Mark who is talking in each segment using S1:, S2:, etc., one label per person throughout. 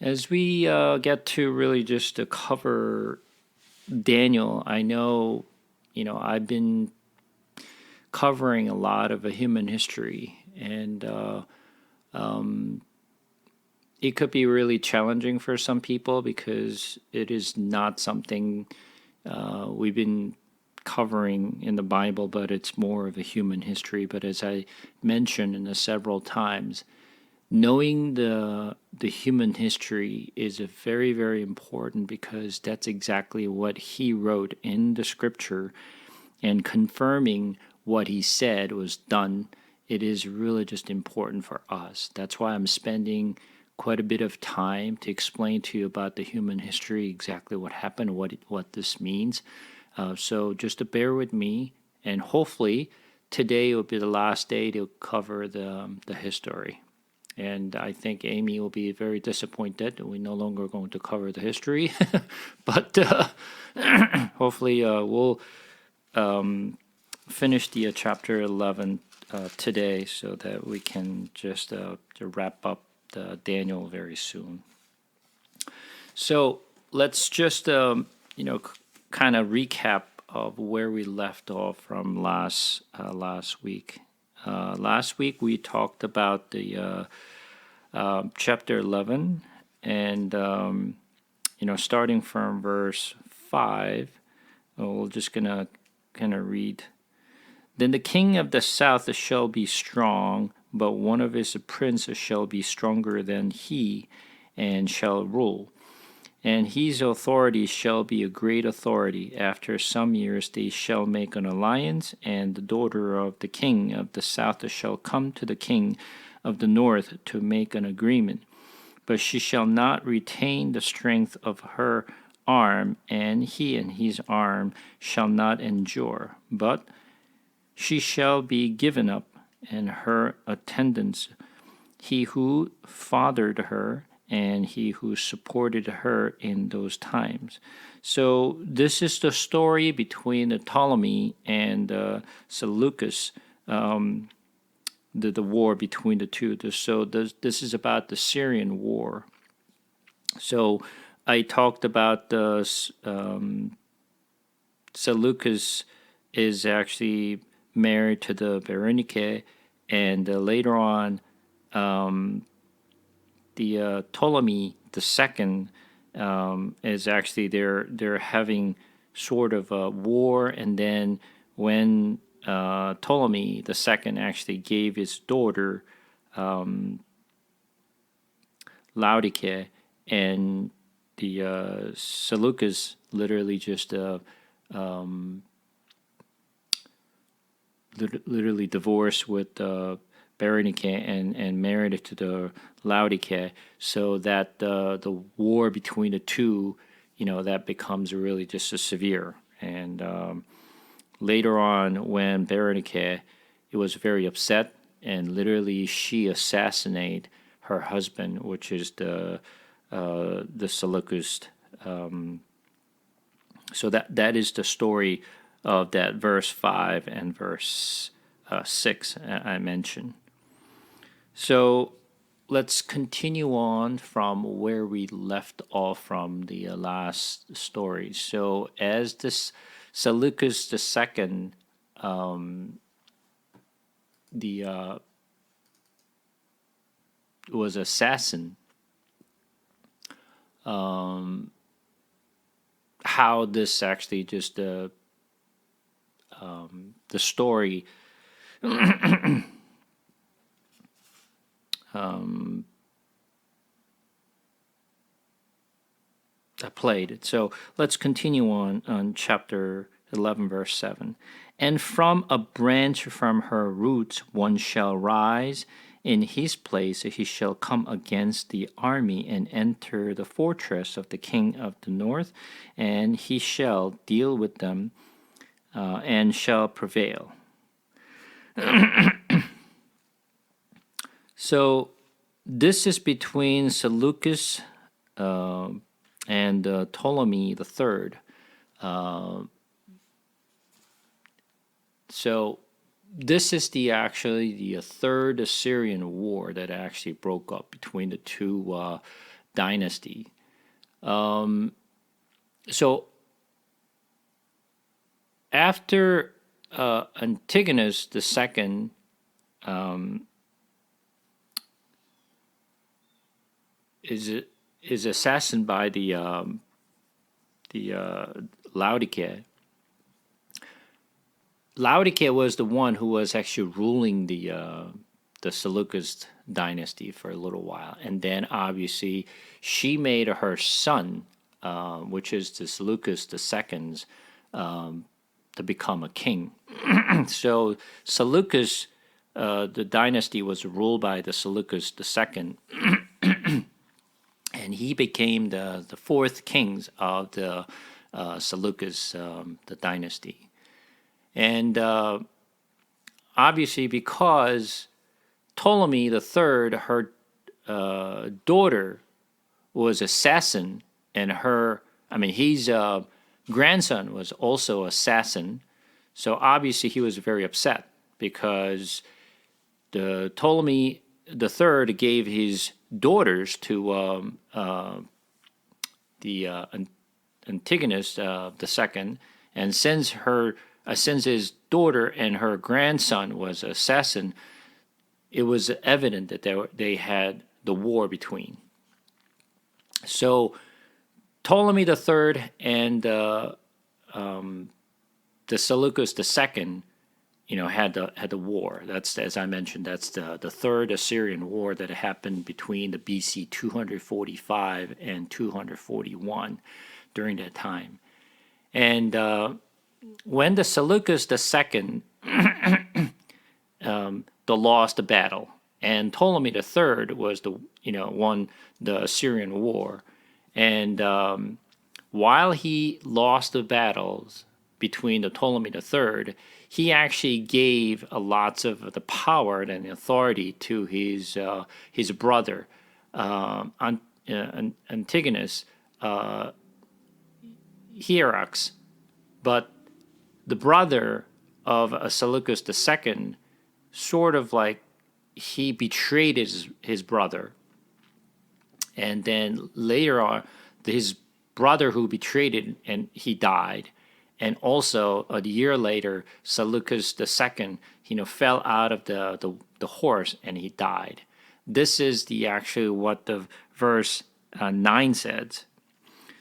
S1: As we get to really just to cover Daniel, I know, I've been covering a lot of a human history, and it could be really challenging for some people because it is not something we've been covering in the Bible, but it's more of a human history. But as I mentioned in the several times, knowing the human history is a very, very important because that's exactly what he wrote in the scripture, and confirming what he said was done. It is really just important for us. That's why I'm spending quite a bit of time to explain to you about the human history, exactly what happened, what this means. So just to bear with me, and hopefully today will be the last day to cover the history. And I think Amy will be very disappointed that we're no longer going to cover the history. But hopefully we'll finish the chapter 11 today so that we can just to wrap up Daniel very soon. So let's just kind of recap of where we left off from last week. Last week we talked about the chapter 11, and starting from verse 5, we're just gonna kind of read. Then the king of the south shall be strong, but one of his princes shall be stronger than he, and shall rule. And his authority shall be a great authority. After some years they shall make an alliance, and the daughter of the king of the south shall come to the king of the north to make an agreement. But she shall not retain the strength of her arm, and he and his arm shall not endure. But she shall be given up, and her attendants, he who fathered her, and he who supported her in those times. So this is the story between the Ptolemy and Seleucus, the war between the two. So this is about the Syrian war. So I talked about the Seleucus is actually married to the Berenike, and later on, the Ptolemy II is actually they're having sort of a war, and then when Ptolemy II actually gave his daughter Laodike, and the Seleucus literally just literally divorced with Berenike and married it to the Laodike, so that the war between the two, that becomes really just a severe. And later on, when Berenike, it was very upset, and literally she assassinated her husband, which is the Seleucus. So that is the story of that verse 5 and verse 6 I mentioned. So let's continue on from where we left off from the last story. So as this Seleucus II, the was assassin, how this actually just the story played. So let's continue on chapter 11, verse 7. And from a branch from her roots one shall rise. In his place he shall come against the army and enter the fortress of the king of the north, and he shall deal with them and shall prevail. So this is between Seleucus and Ptolemy III. So this is actually the third Assyrian war that actually broke up between the two dynasty. So after Antigonus II is assassinated by the Laodicea. Laodicea was the one who was actually ruling the Seleucid dynasty for a little while, and then obviously she made her son, which is the Seleucus II's, to become a king. So Seleucus, the dynasty was ruled by the Seleucus II, and he became the fourth kings of the Seleucus the dynasty. And obviously, because Ptolemy III, her daughter, was assassin, and his grandson was also assassin. So obviously, he was very upset because the Ptolemy III gave his daughters to Antigonus II, and since his daughter and her grandson was assassin, it was evident that they had the war between. So Ptolemy III and the Seleucus II, had the war. That's, as I mentioned, that's the third Assyrian war that happened between the BC 245 and 241 during that time. And when the Seleucus II lost the battle, and Ptolemy III was won the Assyrian war, and while he lost the battles between the Ptolemy III, he actually gave lots of the power and authority to his brother Antigonus Hierax, but the brother of Seleucus II sort of like he betrayed his brother, and then later on his brother who betrayed it, and he died. And also a year later, Seleucus II, fell out of the horse and he died. This is what the verse 9 says.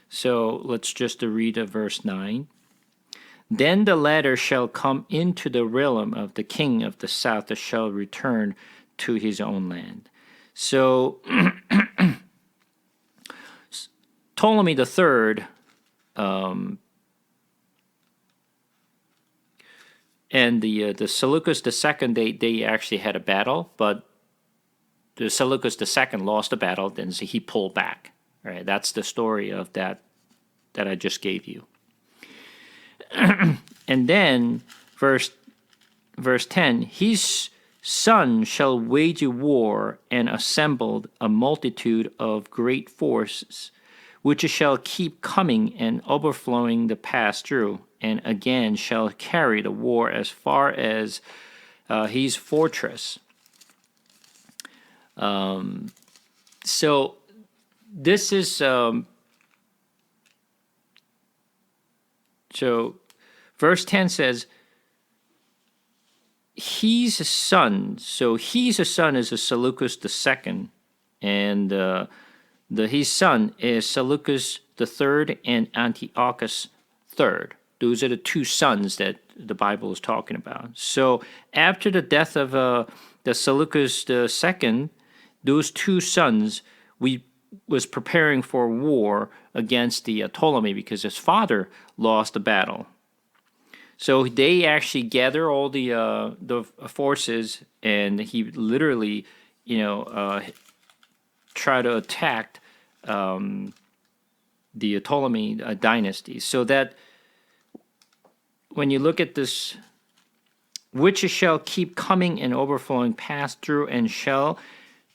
S1: So let's just read verse 9. Then the latter shall come into the realm of the king of the south, that shall return to his own land. So Ptolemy III and the Seleucus II, they actually had a battle, but the Seleucus II lost the battle, then he pulled back. Right? That's the story of that I just gave you. And then verse 10, his son shall wage a war and assembled a multitude of great forces, which shall keep coming and overflowing the pass through, and again shall carry the war as far as his fortress. So this is so verse 10 says his son. So his son is a Seleucus II, and his son is Seleucus III and Antiochus III. Those are the two sons that the Bible is talking about. So after the death of the Seleucus II, those two sons was preparing for war against the Ptolemy because his father lost the battle. So they actually gather all the forces, and he literally, try to attack the Ptolemy dynasty. So that when you look at this, which shall keep coming and overflowing, pass through, and shall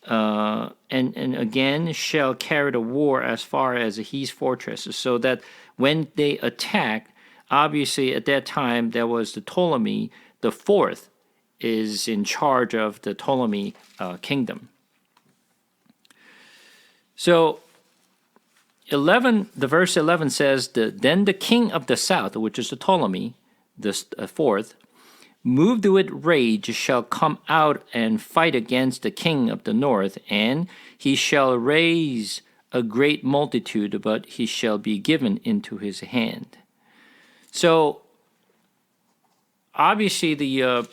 S1: and again shall carry the war as far as his fortresses. So that when they attack, obviously at that time there was the Ptolemy the fourth is in charge of the Ptolemy kingdom. So the verse 11 says, then the king of the south, which is the Ptolemy, the fourth, moved with rage, shall come out and fight against the king of the north, and he shall raise a great multitude, but he shall be given into his hand. So obviously the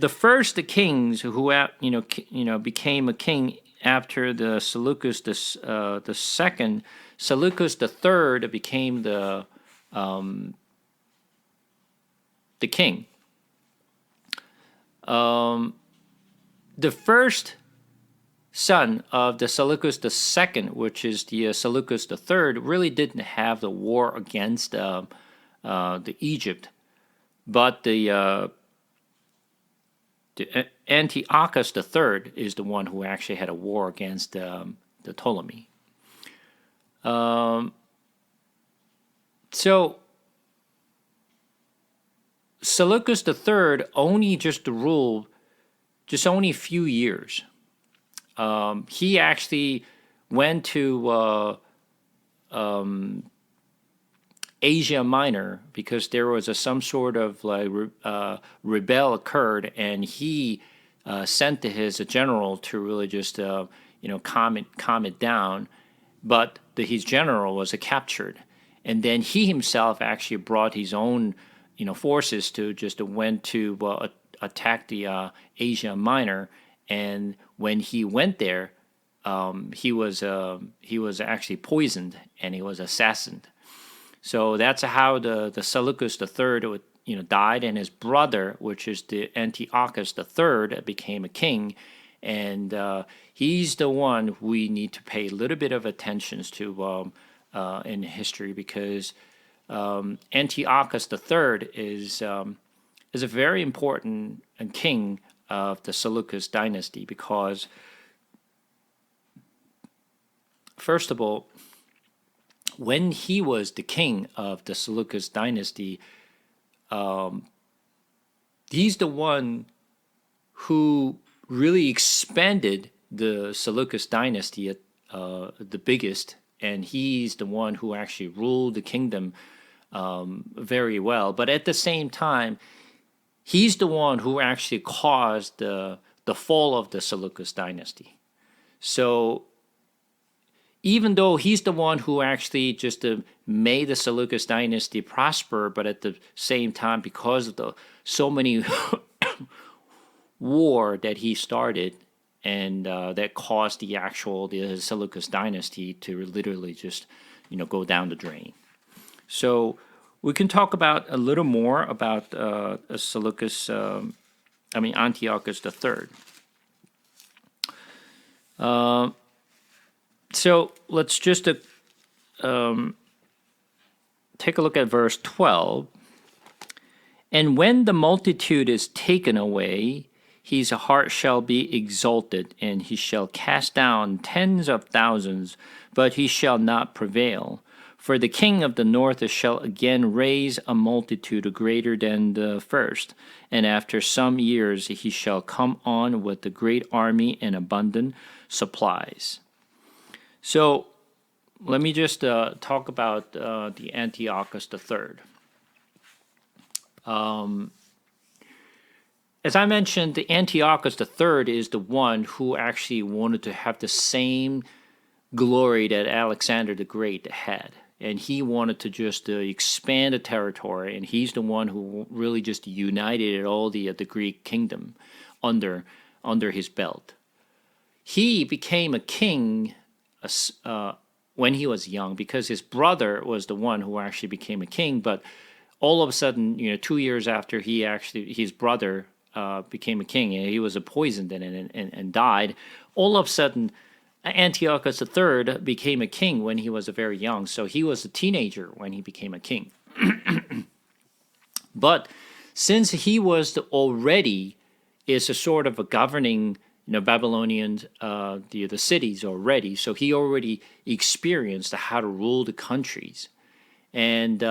S1: first kings who became a king after the Seleucus the second, Seleucus the third became the king. The first son of the Seleucus the second, which is the Seleucus the third, really didn't have the war against the Egypt, but the Antiochus the third is the one who actually had a war against the Ptolemy. So Seleucus the third only just ruled only a few years. He actually went to Asia Minor because there was some sort of rebel occurred, and he sent to his general to really just calm it down. But his general was captured, and then he himself actually brought his own forces to just went to attack the Asia Minor. And when he went there, he was actually poisoned and he was assassinated. So that's how the Seleucus III died, and his brother, which is the Antiochus III, became a king, and he's the one we need to pay a little bit of attention to in history, because Antiochus III is a very important king of the Seleucus dynasty, because first of all, when he was the king of the Seleucus dynasty, he's the one who really expanded the Seleucus dynasty at the biggest, and he's the one who actually ruled the kingdom very well. But at the same time, he's the one who actually caused the fall of the Seleucus dynasty. So even though he's the one who actually just made the Seleucus dynasty prosper, but at the same time, because of so many war that he started, and that caused the Seleucus dynasty to literally just go down the drain. So we can talk about a little more about Antiochus III. So let's just take a look at verse 12. And when the multitude is taken away, his heart shall be exalted, and he shall cast down tens of thousands, but he shall not prevail. For the king of the north shall again raise a multitude greater than the first, and after some years he shall come on with a great army and abundant supplies. So let me just talk about the Antiochus III. As I mentioned, the Antiochus III is the one who actually wanted to have the same glory that Alexander the Great had. And he wanted to just expand the territory, and he's the one who really just united all the Greek kingdom under his belt. He became a king when he was young, because his brother was the one who actually became a king. But all of a sudden, 2 years after his brother became a king, and he was poisoned and died. All of a sudden, Antiochus III became a king when he was very young. So he was a teenager when he became a king. But since he was already is a sort of a governing Babylonian the cities already, so he already experienced how to rule the countries. And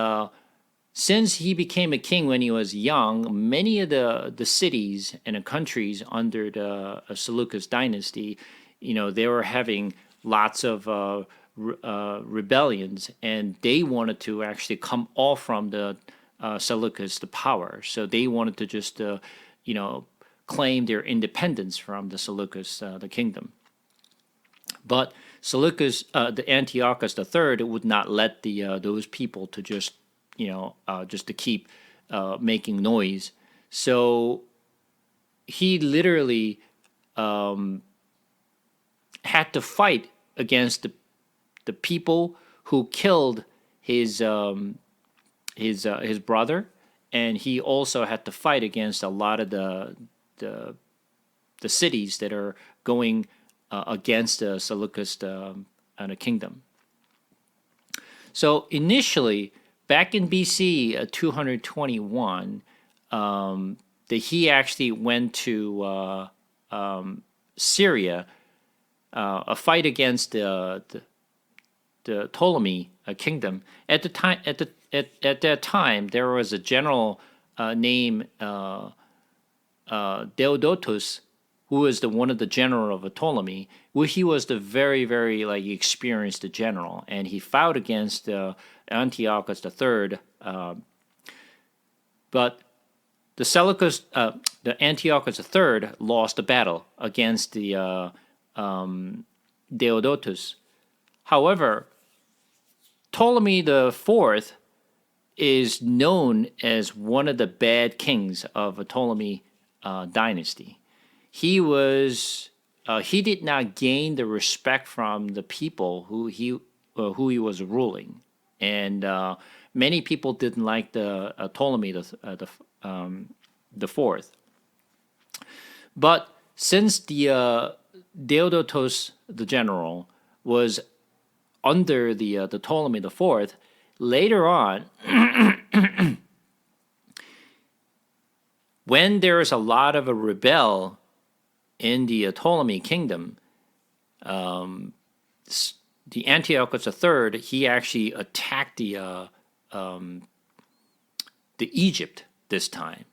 S1: since he became a king when he was young, many of the cities and the countries under the Seleucus dynasty, they were having lots of rebellions, and they wanted to actually come off from the Seleucus the power. So they wanted to just claim their independence from the Seleucus the kingdom. But Seleucus, the Antiochus III, would not let those people to just to keep making noise. So he literally had to fight against the people who killed his brother, and he also had to fight against a lot of the cities that are going against the Seleucus kingdom. So initially, back in BC 221, he actually went to Syria, a fight against the Ptolemy kingdom. At that time, there was a general named Deodotus, who was one of the general of Ptolemy. He was the very, very experienced general, and he fought against Antiochus III. But the Antiochus III lost the battle against the Deodotus. However, Ptolemy IV is known as one of the bad kings of the Ptolemy dynasty. He did not gain the respect from the people who he was ruling, and many people didn't like the Ptolemy the fourth. But since the Deodotus the general was under the Ptolemy the fourth, later on, when there is a lot of a rebel in the Ptolemy kingdom, the Antiochus III, he actually attacked the Egypt this time,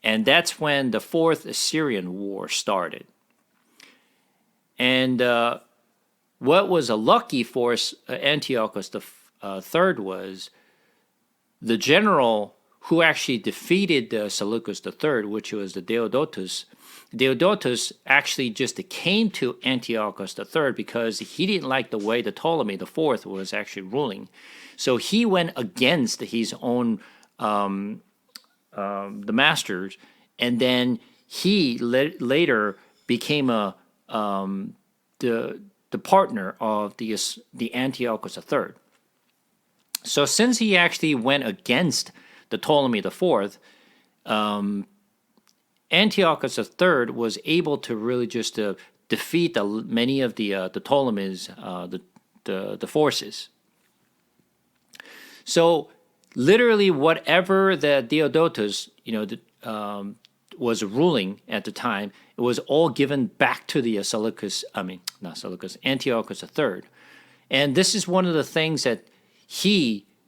S1: and that's when the Fourth Assyrian War started. And what was a lucky for Antiochus III was the general who actually defeated Seleucus III, which was the Deodotus. Deodotus actually just came to Antiochus III because he didn't like the way the Ptolemy the fourth was actually ruling. So he went against his own the masters, and then he later became the partner of the Antiochus III. So since he actually went against the Ptolemy the fourth, Antiochus III was able to really just defeat many of the Ptolemies, the forces. So literally, whatever the Deodotus, was ruling at the time, it was all given back to the Antiochus III, and this is one of the things that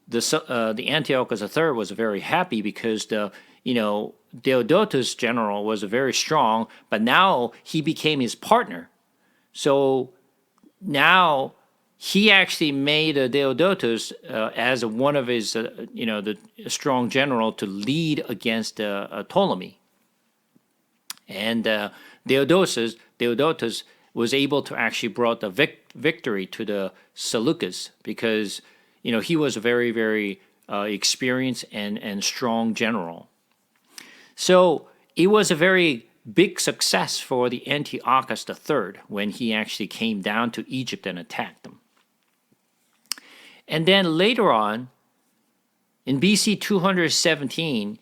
S1: the Antiochus III was very happy, because Deodotus general was very strong, but now he became his partner. So now he actually made Deodotus as one of his, the strong general to lead against Ptolemy. And Deodotus was able to actually brought the victory to the Seleucus, because he was a very, very experienced and strong general. So it was a very big success for the Antiochus III when he actually came down to Egypt and attacked them. And then later on, in BC 217,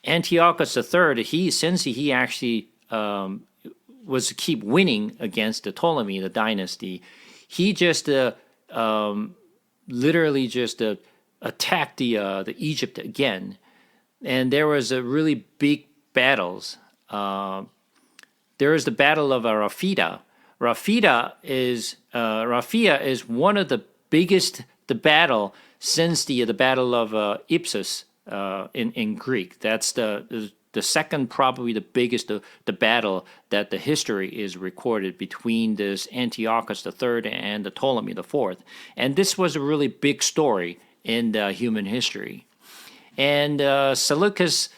S1: Antiochus III, since he actually was to keep winning against the Ptolemy, the dynasty, he just literally just attacked the Egypt again, and there was a really big battles. There is the Battle of Raphia. Raphia is one of the biggest battle since the Battle of Ipsus in Greek. That's the the second, probably the biggest, the battle that the history is recorded between this Antiochus III and the Ptolemy IV. And this was a really big story in the human history. And Seleucus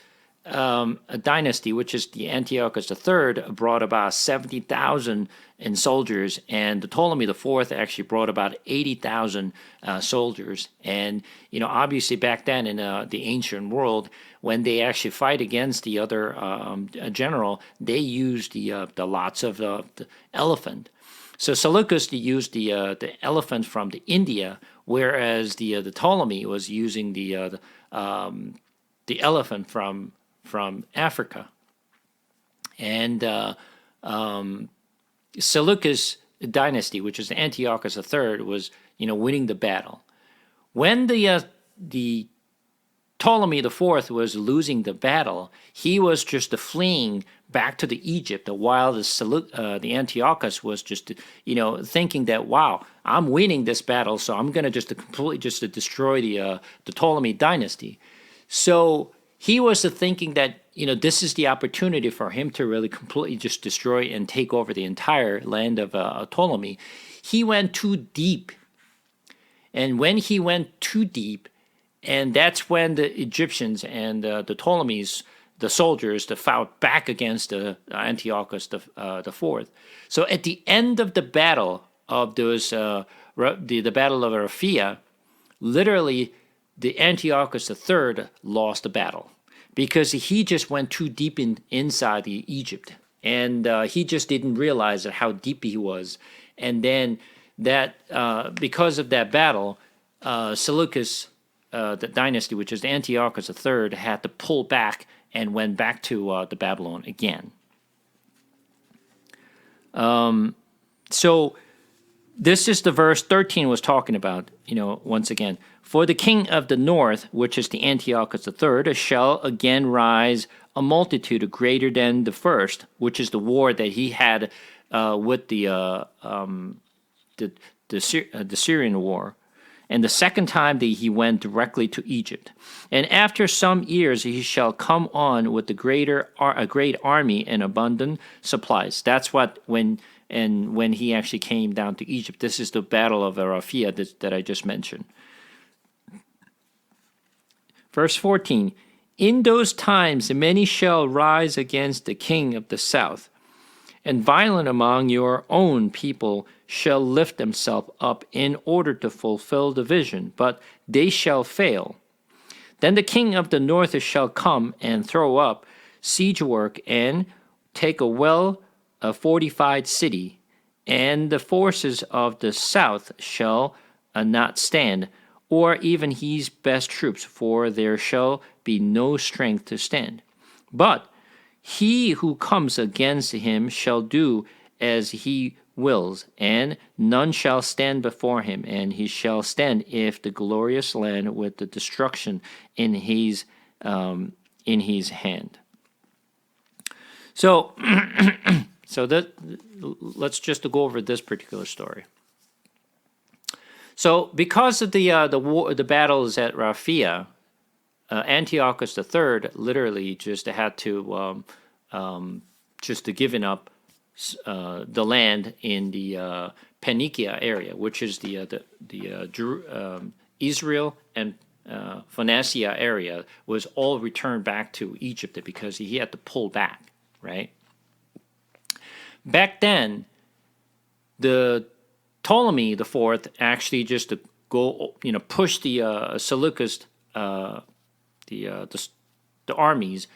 S1: dynasty, which is the Antiochus III, brought about 70,000 in soldiers, and the Ptolemy IV actually brought about 80,000 soldiers. And obviously back then in the ancient world, when they actually fight against the other general, they used the lots of the elephant. So Seleucus used the elephant from the India, whereas the Ptolemy was using the elephant from Africa. And Seleucus dynasty, which is Antiochus III, was winning the battle. When the Ptolemy IV was losing the battle, he was just fleeing back to the Egypt, while the Antiochus was just thinking that, wow, I'm winning this battle, so I'm going to just completely just destroy the Ptolemy dynasty. So he was thinking that this is the opportunity for him to really completely just destroy and take over the entire land of Ptolemy. He went too deep, and when he went too deep, and that's when the Egyptians and the Ptolemies, the soldiers, fought back against Antiochus IV. So at the end of the battle of those, the Battle of Raphia, literally the Antiochus III lost the battle because he just went too deep inside the Egypt, and he just didn't realize how deep he was. And then that because of that battle, Seleucus, the dynasty, which is Antiochus III, had to pull back and went back to the Babylon again. So this is the verse 13 was talking about, once again. For the king of the north, which is the Antiochus III, shall again rise a multitude greater than the first, which is the war that he had with the Syrian war. And the second time that he went directly to Egypt. And after some years he shall come on with a great army and abundant supplies. That's when he actually came down to Egypt. This is the Battle of Raphia that I just mentioned. Verse 14, in those times many shall rise against the king of the south, and violent among your own people shall lift themselves up in order to fulfill the vision, but they shall fail. Then the king of the north shall come and throw up siege work and take a fortified city, and the forces of the south shall not stand, or even his best troops, for there shall be no strength to stand. But he who comes against him shall do as he wills, and none shall stand before him, and he shall stand if the glorious land with the destruction in his hand. So, let's just go over this particular story. So, because of the battles at Raphia, Antiochus III literally just had to given up the land in the Phoenicia area, which is Israel and Phoenicia area, was all returned back to Egypt because he had to pull back, right? Back then, the Ptolemy IV actually just to go, push the Seleucus, the armies,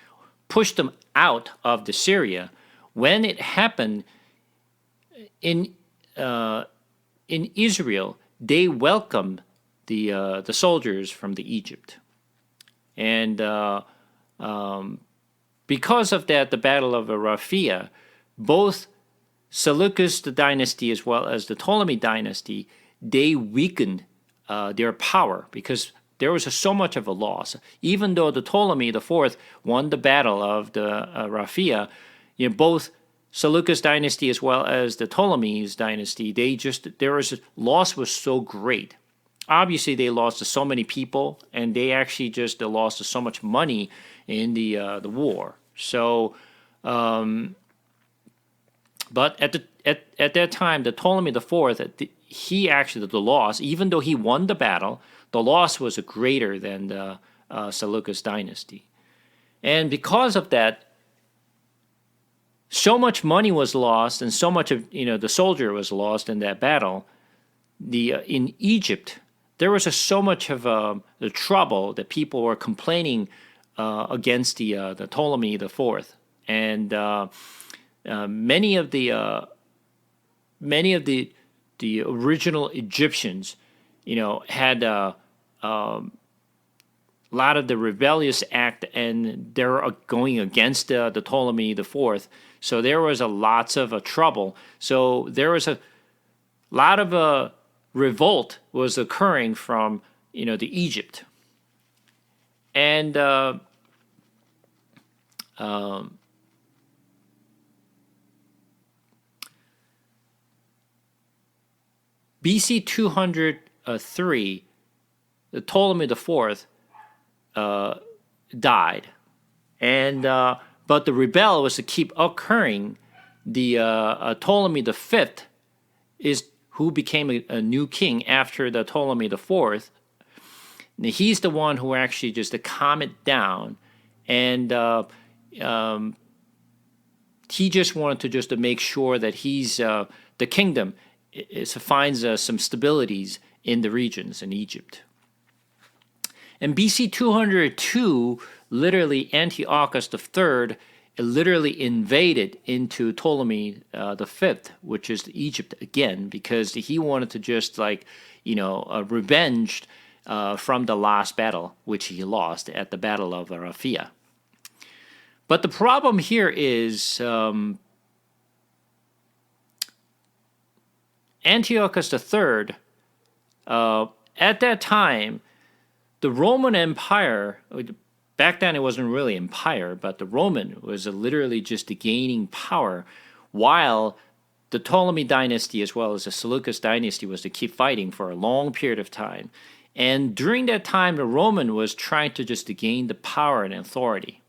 S1: pushed them out of the Syria. When it happened in Israel, they welcomed the soldiers from the Egypt, and because of that, the Battle of Raphia, both Seleucus the dynasty as well as the Ptolemy dynasty, they weakened their power because there was so much of a loss. Even though the Ptolemy IV won the battle of the Raphia, both Seleucus dynasty as well as the Ptolemies dynasty, loss was so great. Obviously, they lost so many people, and they actually just lost so much money in the war. So, but at that time, the Ptolemy the Fourth, he actually the loss, even though he won the battle, the loss was greater than the Seleucus dynasty, and because of that, so much money was lost, and so much of the soldier was lost in that battle. In Egypt, there was so much of the trouble that people were complaining against the Ptolemy the Fourth, and many of the original Egyptians, had a lot of the rebellious act, and they're going against the Ptolemy the Fourth. So there was lots of trouble. So there was a lot of revolt was occurring from the Egypt, and BC 203, the Ptolemy the Fourth died, and but the rebellion was to keep occurring. The Ptolemy the Fifth is who became a new king after the Ptolemy the Fourth. He's the one who actually just calmed it down, and he just wanted to just to make sure that he's the kingdom finds some stabilities in the regions in Egypt. In BC 202, literally Antiochus III literally invaded into Ptolemy the Fifth, which is Egypt again, because he wanted to just revenge from the last battle, which he lost at the Battle of Raphia. But the problem here is Antiochus III, at that time, the Roman Empire, back then it wasn't really empire, but the Roman was literally just gaining power, while the Ptolemy dynasty as well as the Seleucus dynasty was to keep fighting for a long period of time. And during that time, the Roman was trying to just to gain the power and authority.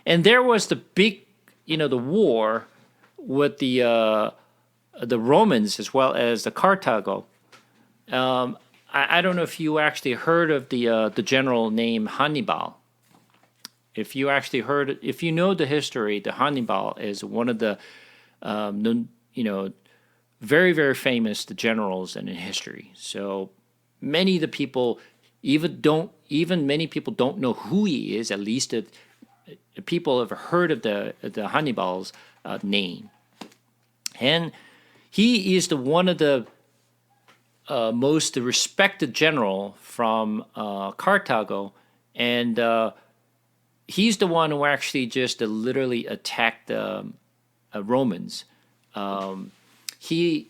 S1: And there was the big, the war with the Romans as well as the Carthago. I don't know if you actually heard of the general named Hannibal. If you know the history, the Hannibal is one of the very, very famous generals in history. So many of the people many people don't know who he is. At least people have heard of the Hannibal's name, and he is one of the most respected general from Carthago, and he's the one who actually just literally attacked the Romans. He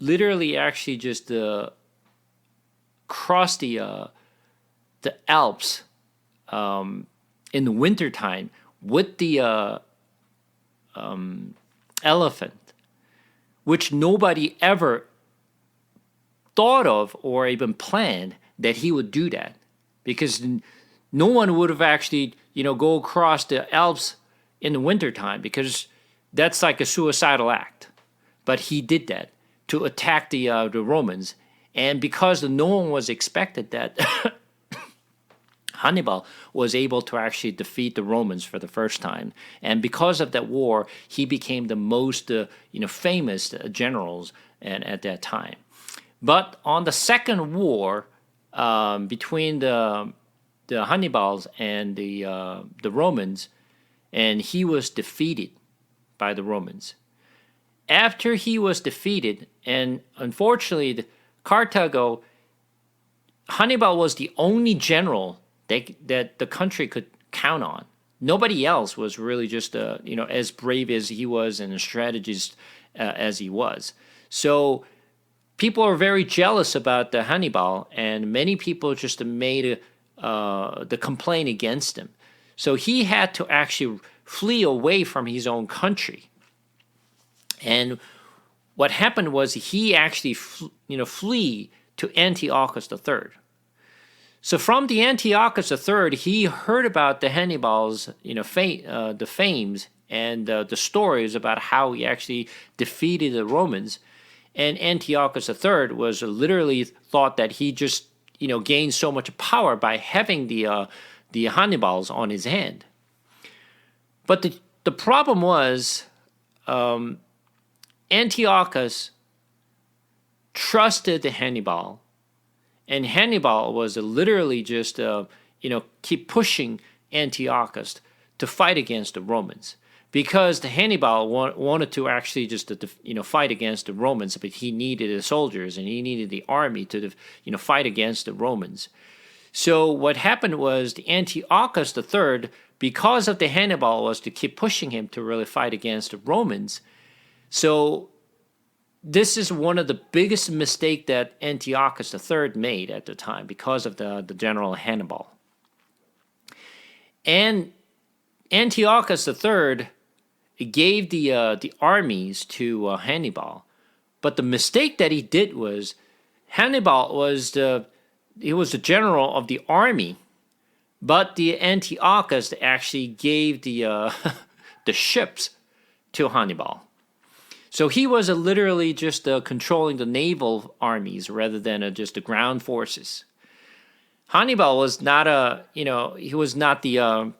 S1: literally actually just crossed the Alps in the wintertime with the elephant, which nobody ever thought of or even planned that he would do that, because no one would have actually go across the Alps in the wintertime, because that's like a suicidal act. But he did that to attack the Romans, and because no one was expected that Hannibal was able to actually defeat the Romans for the first time, and because of that war, he became the most famous generals at that time. But on the second war between the Hannibals and the Romans, and he was defeated by the Romans. After he was defeated, and unfortunately, Carthago, Hannibal was the only general that the country could count on. Nobody else was really just as brave as he was and a strategist as he was. So people are very jealous about the Hannibal, and many people just made the complaint against him. So he had to actually flee away from his own country. And what happened was he actually flee to Antiochus III. So from the Antiochus III, he heard about the Hannibal's, the fames and the stories about how he actually defeated the Romans. And Antiochus III was literally thought that he just, gained so much power by having the Hannibals on his hand. But the problem was Antiochus trusted Hannibal, and Hannibal was literally just, keep pushing Antiochus to fight against the Romans. Because the Hannibal wanted to actually just, fight against the Romans, but he needed the soldiers and he needed the army to, fight against the Romans. So what happened was the Antiochus III, because of the Hannibal, was to keep pushing him to really fight against the Romans. So this is one of the biggest mistakes that Antiochus III made at the time because of the general Hannibal. And Antiochus III gave the armies to Hannibal, but the mistake that he did was Hannibal was the general of the army, but the Antiochus actually gave the the ships to Hannibal. So he was literally just controlling the naval armies rather than just the ground forces. Hannibal was not he was not the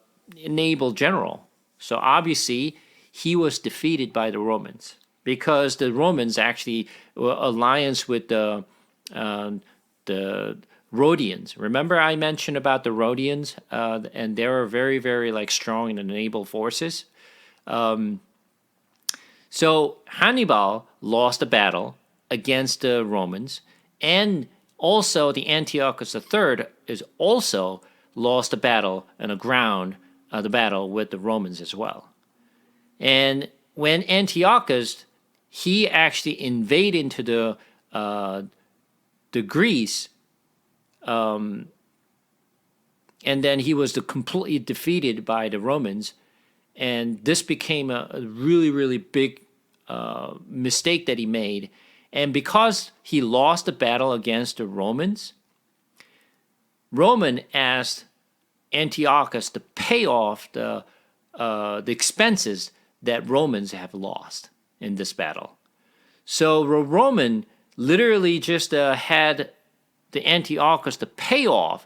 S1: naval general. So obviously he was defeated by the Romans because the Romans actually were alliance with the Rhodians. Remember I mentioned about the Rhodians, and they were very, very strong in the naval forces. So Hannibal lost the battle against the Romans, and also the Antiochus III is also lost the battle on the ground, the battle with the Romans as well. And when Antiochus, he actually invaded into the Greece, and then he was completely defeated by the Romans, and this became a really, really big mistake that he made. And because he lost the battle against the Romans, Roman asked Antiochus to pay off the expenses that Romans have lost in this battle. So Roman literally just had the Antiochus to pay off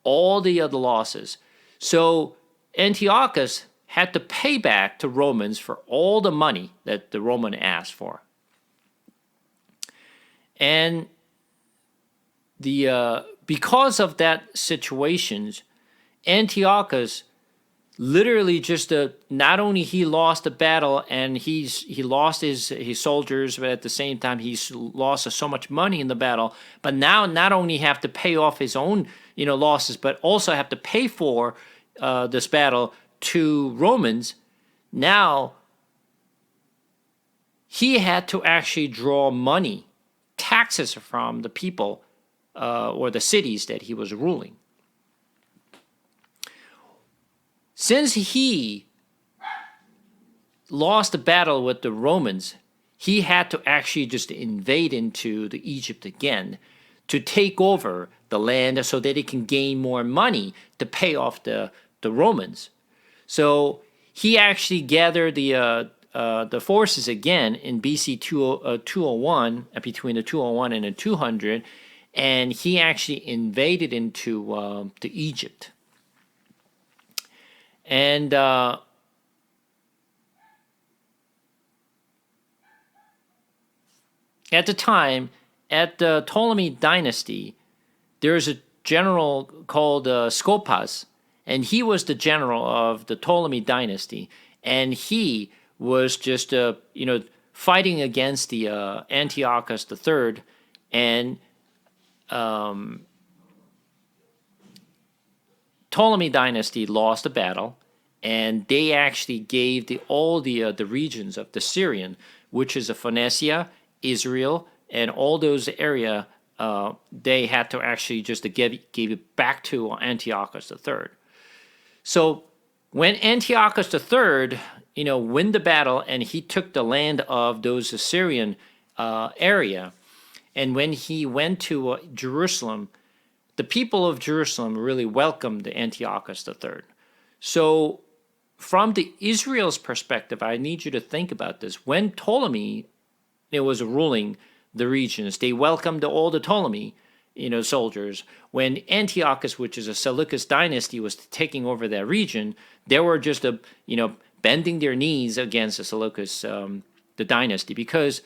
S1: all the other losses. So Antiochus had to pay back to Romans for all the money that the Roman asked for. And because of that situations, Antiochus literally just not only he lost the battle and he lost his soldiers, but at the same time he's lost so much money in the battle. But now not only have to pay off his own losses, but also have to pay for this battle to Romans. Now he had to actually draw money, taxes from the people or the cities that he was ruling. Since he lost the battle with the Romans, he had to actually just invade into the Egypt again to take over the land so that he can gain more money to pay off the Romans. So he actually gathered the forces again in BC 201, between the 201 and the 200, and he actually invaded into Egypt. And at the time, at the Ptolemy dynasty, there's a general called Scopas, and he was the general of the Ptolemy dynasty, and he was just fighting against the Antiochus III, and Ptolemy dynasty lost the battle, and they actually gave all the regions of the Syrian, which is Phoenicia, Israel, and all those area. They had to actually just give it back to Antiochus III. So when Antiochus III, win the battle and he took the land of those Assyrian area, And when he went to Jerusalem, the people of Jerusalem really welcomed Antiochus III. So from the Israel's perspective, I need you to think about this. When Ptolemy was ruling the regions, they welcomed all the Ptolemy soldiers. When Antiochus, which is a Seleucus dynasty, was taking over that region, they were just bending their knees against the Seleucus the dynasty. Because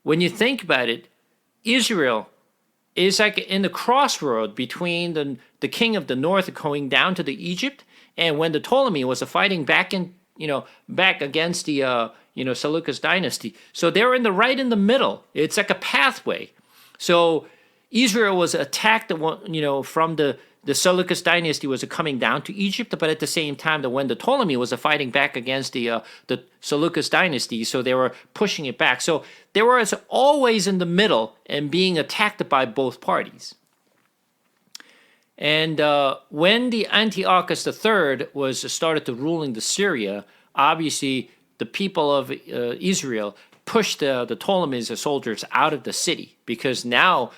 S1: when you think about it, Israel is like in the crossroad between the king of the north going down to the Egypt, and when the Ptolemy was fighting back against the Seleucus dynasty. So they were right in the middle. It's like a pathway. So Israel was attacked, from the Seleucus dynasty was coming down to Egypt, but at the same time, when the Ptolemy was fighting back against the Seleucus dynasty, so they were pushing it back. So they were always in the middle and being attacked by both parties. And when the Antiochus III started to ruling the Syria, obviously the people of Israel pushed the Ptolemies, the soldiers, out of the city, because now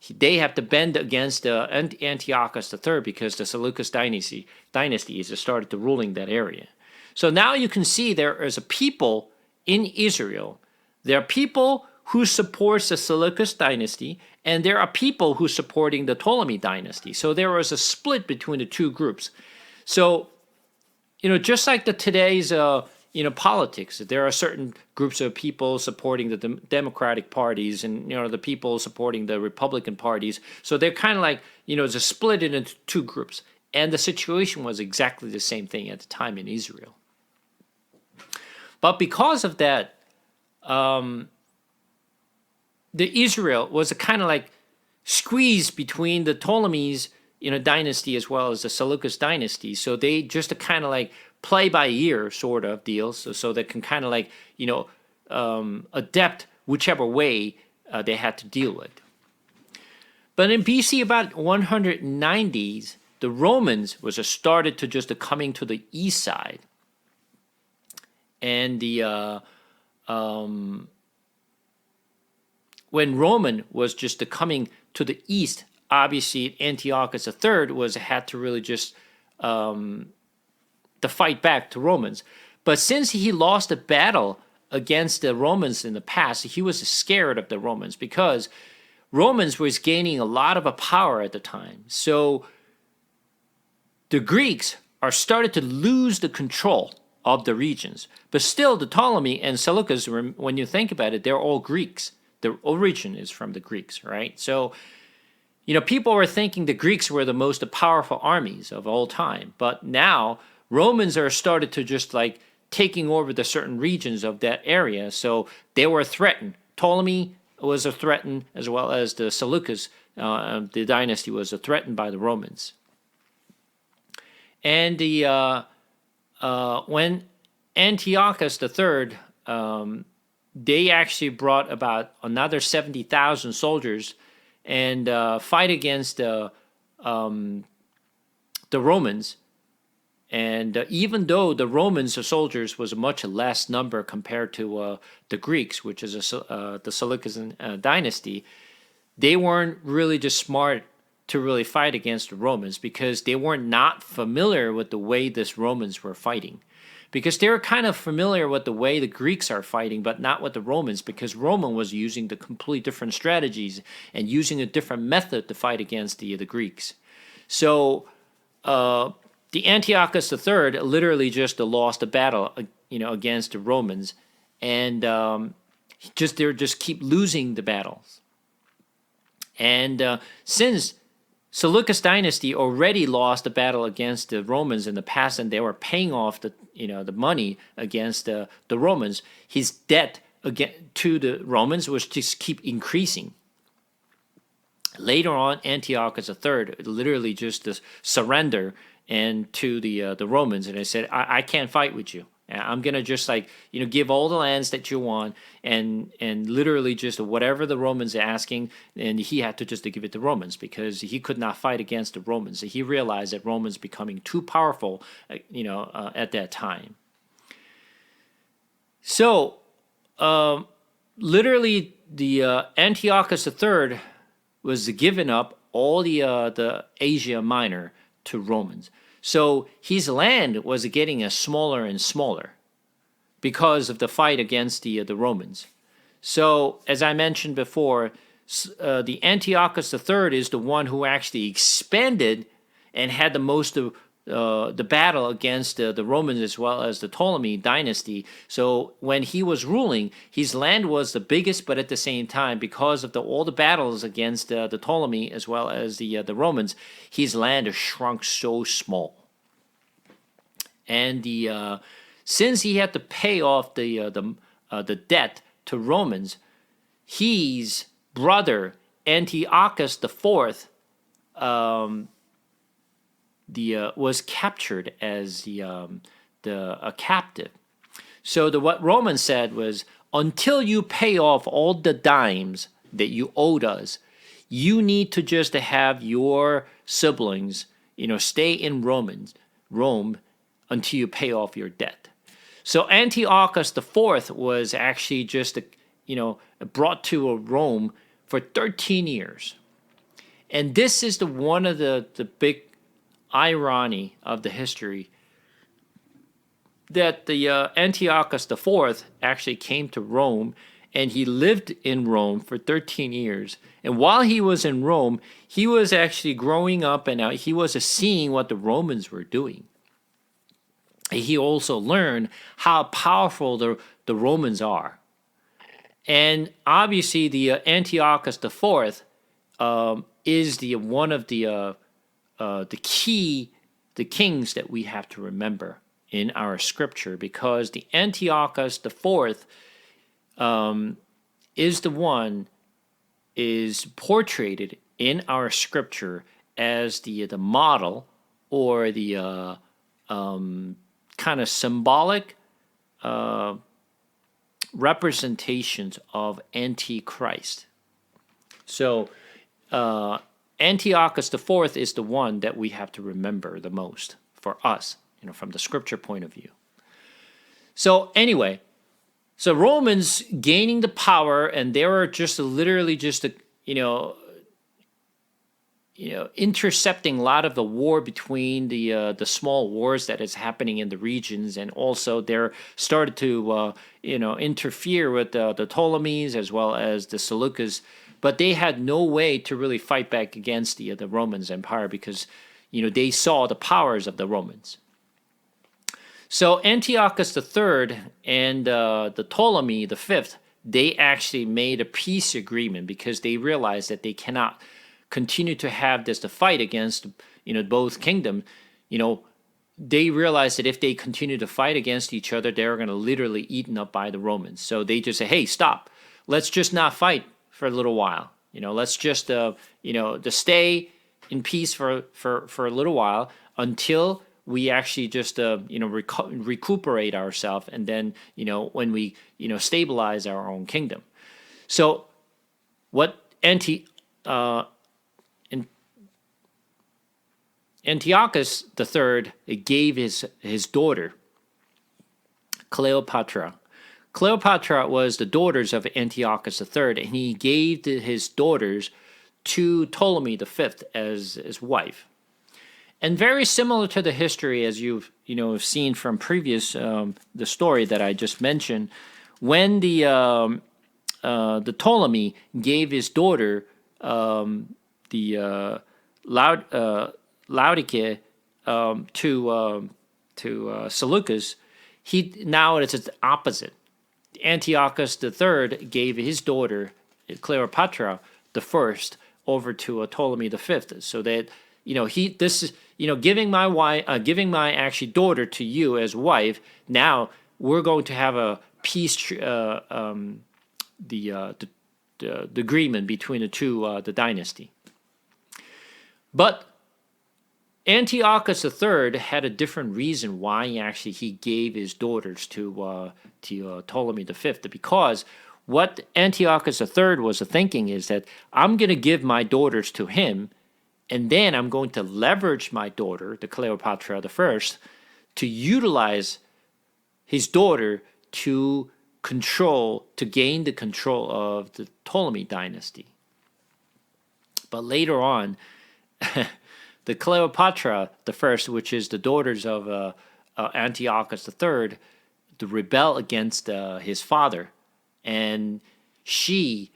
S1: they have to bend against Antiochus III, because the Seleucus dynasty has started to ruling that area. So now you can see there is a people in Israel. There are people who supports the Seleucus dynasty, and there are people who supporting the Ptolemy dynasty. So there was a split between the two groups. So, just like today's politics, there are certain groups of people supporting the Democratic parties, and the people supporting the Republican parties. So they're kind of like it's a split into two groups. And the situation was exactly the same thing at the time in Israel. But because of that, the Israel was a kind of like squeezed between the Ptolemies dynasty as well as the Seleucus dynasty. So they just a kind of like play by ear sort of deal, so they can kind of like adapt whichever way they had to deal with. But in BC about 190s, the Romans started to just coming to the east side, and when Roman was just coming to the east, obviously Antiochus III had to really just to fight back to Romans. But since he lost a battle against the Romans in the past, he was scared of the Romans, because Romans was gaining a lot of power at the time. So the Greeks are started to lose the control of the regions. But still, the Ptolemy and Seleucus, when you think about it, they're all Greeks. The origin is from the Greeks, right? So, people were thinking the Greeks were the most powerful armies of all time. But now Romans are started to just like taking over the certain regions of that area. So they were threatened. Ptolemy was a threatened, as well as the Seleucus, the dynasty was threatened by the Romans. And when Antiochus III, they actually brought about another 70,000 soldiers and fight against the Romans. And even though the Romans, the soldiers, was a much less number compared to the Greeks, which is the Seleucid dynasty, they weren't really just smart to really fight against the Romans, because they were not familiar with the way these Romans were fighting. Because they were kind of familiar with the way the Greeks are fighting, but not with the Romans, because Roman was using the completely different strategies and using a different method to fight against the Greeks. So the Antiochus III literally just lost a battle, against the Romans, and they just keep losing the battles. And since Seleucus dynasty already lost the battle against the Romans in the past, and they were paying off the money against the Romans, his debt to the Romans was just keep increasing. Later on, Antiochus III literally just surrender to the Romans, and they said, I can't fight with you. I'm gonna just give all the lands that you want, and literally just whatever the Romans are asking, and he had to just give it to Romans, because he could not fight against the Romans. He realized that Romans becoming too powerful, at that time. So, literally, Antiochus III was giving up all the Asia Minor to Romans. So his land was getting smaller and smaller because of the fight against the Romans. So, as I mentioned before, the Antiochus III is the one who actually expanded and had the most of the battle against the Romans as well as the Ptolemy dynasty. So when he was ruling, his land was the biggest, but at the same time, because of all the battles against the Ptolemy as well as the Romans, his land shrunk so small. And since he had to pay off the debt to Romans, his brother Antiochus IV was captured as a captive. So what Romans said was, until you pay off all the dimes that you owed us, you need to just have your siblings, stay in Rome until you pay off your debt. So Antiochus IV was actually just brought to Rome for 13 years. And this is one of the big irony of the history, that the Antiochus IV actually came to Rome, and he lived in Rome for 13 years. And while he was in Rome, he was actually growing up, and he was seeing what the Romans were doing. He also learned how powerful the Romans are. And obviously, the Antiochus IV is one of the kings that we have to remember in our scripture, because the Antiochus IV is the one is portrayed in our scripture as the model, or the kind of symbolic representations of Antichrist. So Antiochus IV is the one that we have to remember the most for us, from the scripture point of view. So anyway, so Romans gaining the power, and they were just literally just intercepting a lot of the war between the small wars that is happening in the regions, and also they're started to interfere with the Ptolemies as well as the Seleucids, but they had no way to really fight back against the Romans Empire, because they saw the powers of the Romans. So Antiochus III and the Ptolemy V, they actually made a peace agreement, because they realized that they cannot continue to have the fight against both kingdoms. They realized that if they continue to fight against each other, they're going to literally eaten up by the Romans. So they just say, hey, stop. Let's just not fight for a little while. Let's just to stay in peace for a little while, until we actually just recuperate ourselves, and then when we stabilize our own kingdom. So what Antiochus III gave his daughter, Cleopatra. Cleopatra was the daughters of Antiochus III, and he gave his daughters to Ptolemy V as his wife. And very similar to the history, as you've seen from previous the story that I just mentioned, when the Ptolemy gave his daughter Laodike to Seleucus, now it's the opposite. Antiochus III gave his daughter Cleopatra the first over to Ptolemy V, so that giving my actually daughter to you as wife. Now we're going to have a peace the agreement between the two the dynasty. But Antiochus III had a different reason why he gave his daughters to Ptolemy V, because what Antiochus III was thinking is that I'm going to give my daughters to him, and then I'm going to leverage my daughter, the Cleopatra I, to utilize his daughter to gain the control of the Ptolemy dynasty. But later on, the Cleopatra the First, which is the daughters of Antiochus III, to rebel against his father, and she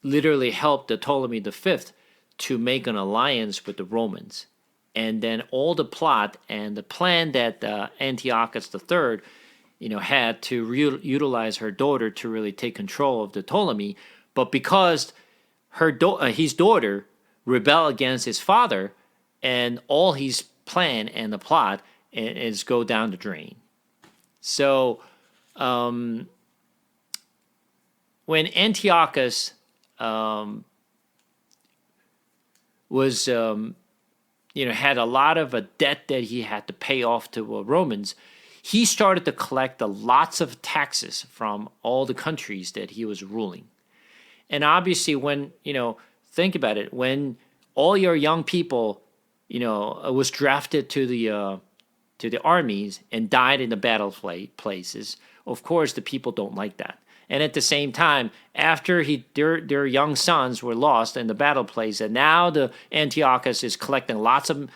S1: literally helped the Ptolemy V to make an alliance with the Romans. And then all the plot and the plan that Antiochus III, had to utilize her daughter to really take control of the Ptolemy, but because his daughter rebelled against his father, and all his plan and the plot is go down the drain. So when Antiochus was had a lot of a debt that he had to pay off to Romans, he started to collect lots of taxes from all the countries that he was ruling. And obviously, when think about it, when all your young people was drafted to the armies and died in the battle places, of course the people don't like that. And at the same time, after their young sons were lost in the battle place, and now the Antiochus is collecting lots of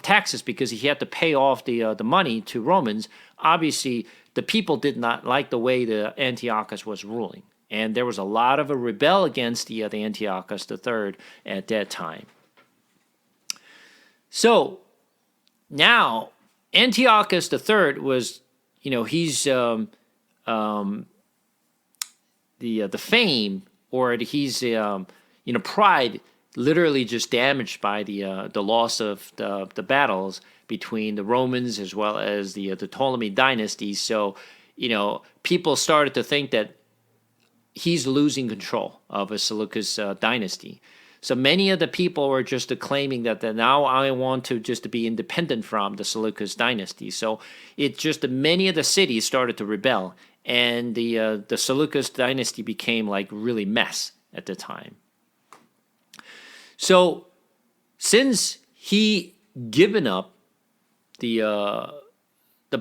S1: taxes because he had to pay off the money to Romans. Obviously, the people did not like the way the Antiochus was ruling, and there was a lot of a rebel against the Antiochus III at that time. So now Antiochus III was, he's the fame, or he's pride literally just damaged by the loss of the battles between the Romans as well as the Ptolemy dynasty. So people started to think that he's losing control of a Seleucus dynasty. So many of the people were just claiming that now I want to just be independent from the Seleucus dynasty. So it just many of the cities started to rebel, and the Seleucus dynasty became like really mess at the time. So since he given up the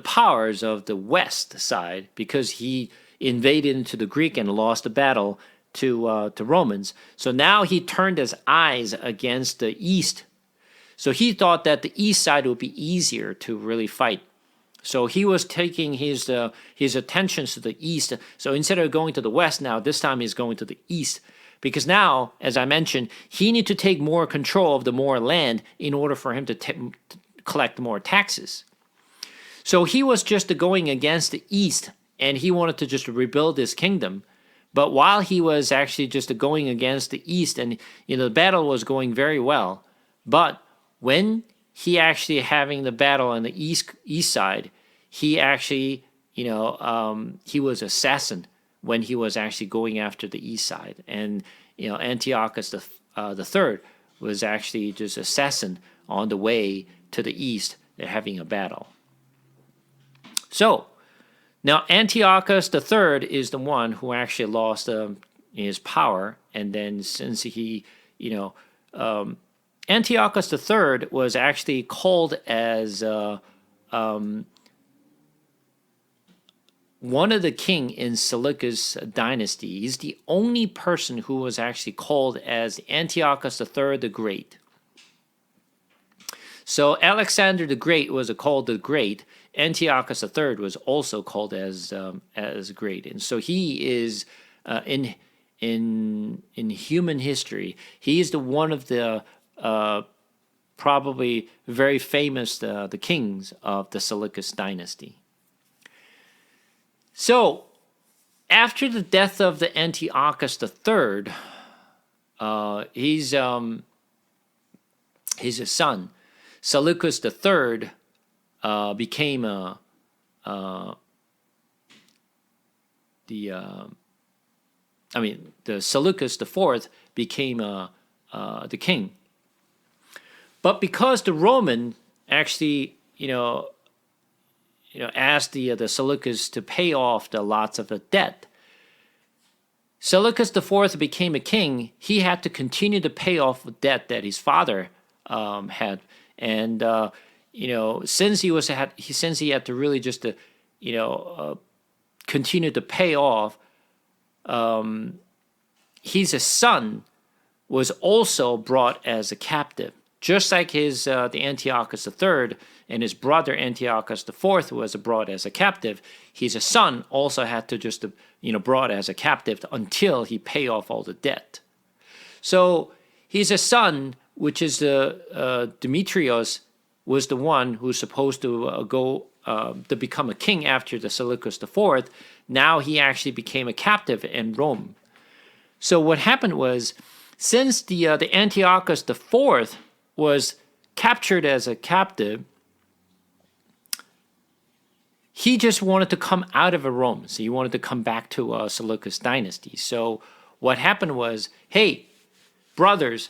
S1: powers of the west side because he invaded into the Greek and lost the battle to Romans, so now he turned his eyes against the east. So he thought that the east side would be easier to really fight. So he was taking his attentions to the east. So instead of going to the west now, this time he's going to the east. Because now, as I mentioned, he needed to take more control of the more land in order for him to collect more taxes. So he was just going against the east, and he wanted to just rebuild his kingdom. But while he was actually just going against the east, and the battle was going very well, but when he actually having the battle on the east side, he actually, he was assassin when he was actually going after the east side. And, Antiochus the third was actually just assassin on the way to the east. They're having a battle. So now Antiochus the third is the one who actually lost his power. And then since he, Antiochus the third was actually called as one of the king in Seleucus dynasty. He's the only person who was actually called as Antiochus III the Great. So Alexander the Great was called the Great. Antiochus III was also called as Great, and so he is in human history, he is the one of the probably very famous the kings of the Seleucus dynasty. So, after the death of the Antiochus III, his son Seleucus III became the Seleucus IV became the king. But because the Roman actually, asked the Seleucus to pay off the lots of the debt, Seleucus IV became a king. He had to continue to pay off the debt that his father had, and since he had to really just continue to pay off, his son was also brought as a captive, just like the Antiochus III and his brother Antiochus IV was brought as a captive. His son also had to just brought as a captive until he pay off all the debt. So his son, which is Demetrius, was the one who's supposed to go to become a king after the Seleucus IV. Now he actually became a captive in Rome. So what happened was, since the Antiochus IV was captured as a captive, he just wanted to come out of Rome. So he wanted to come back to Seleucus dynasty. So what happened was, hey, brothers,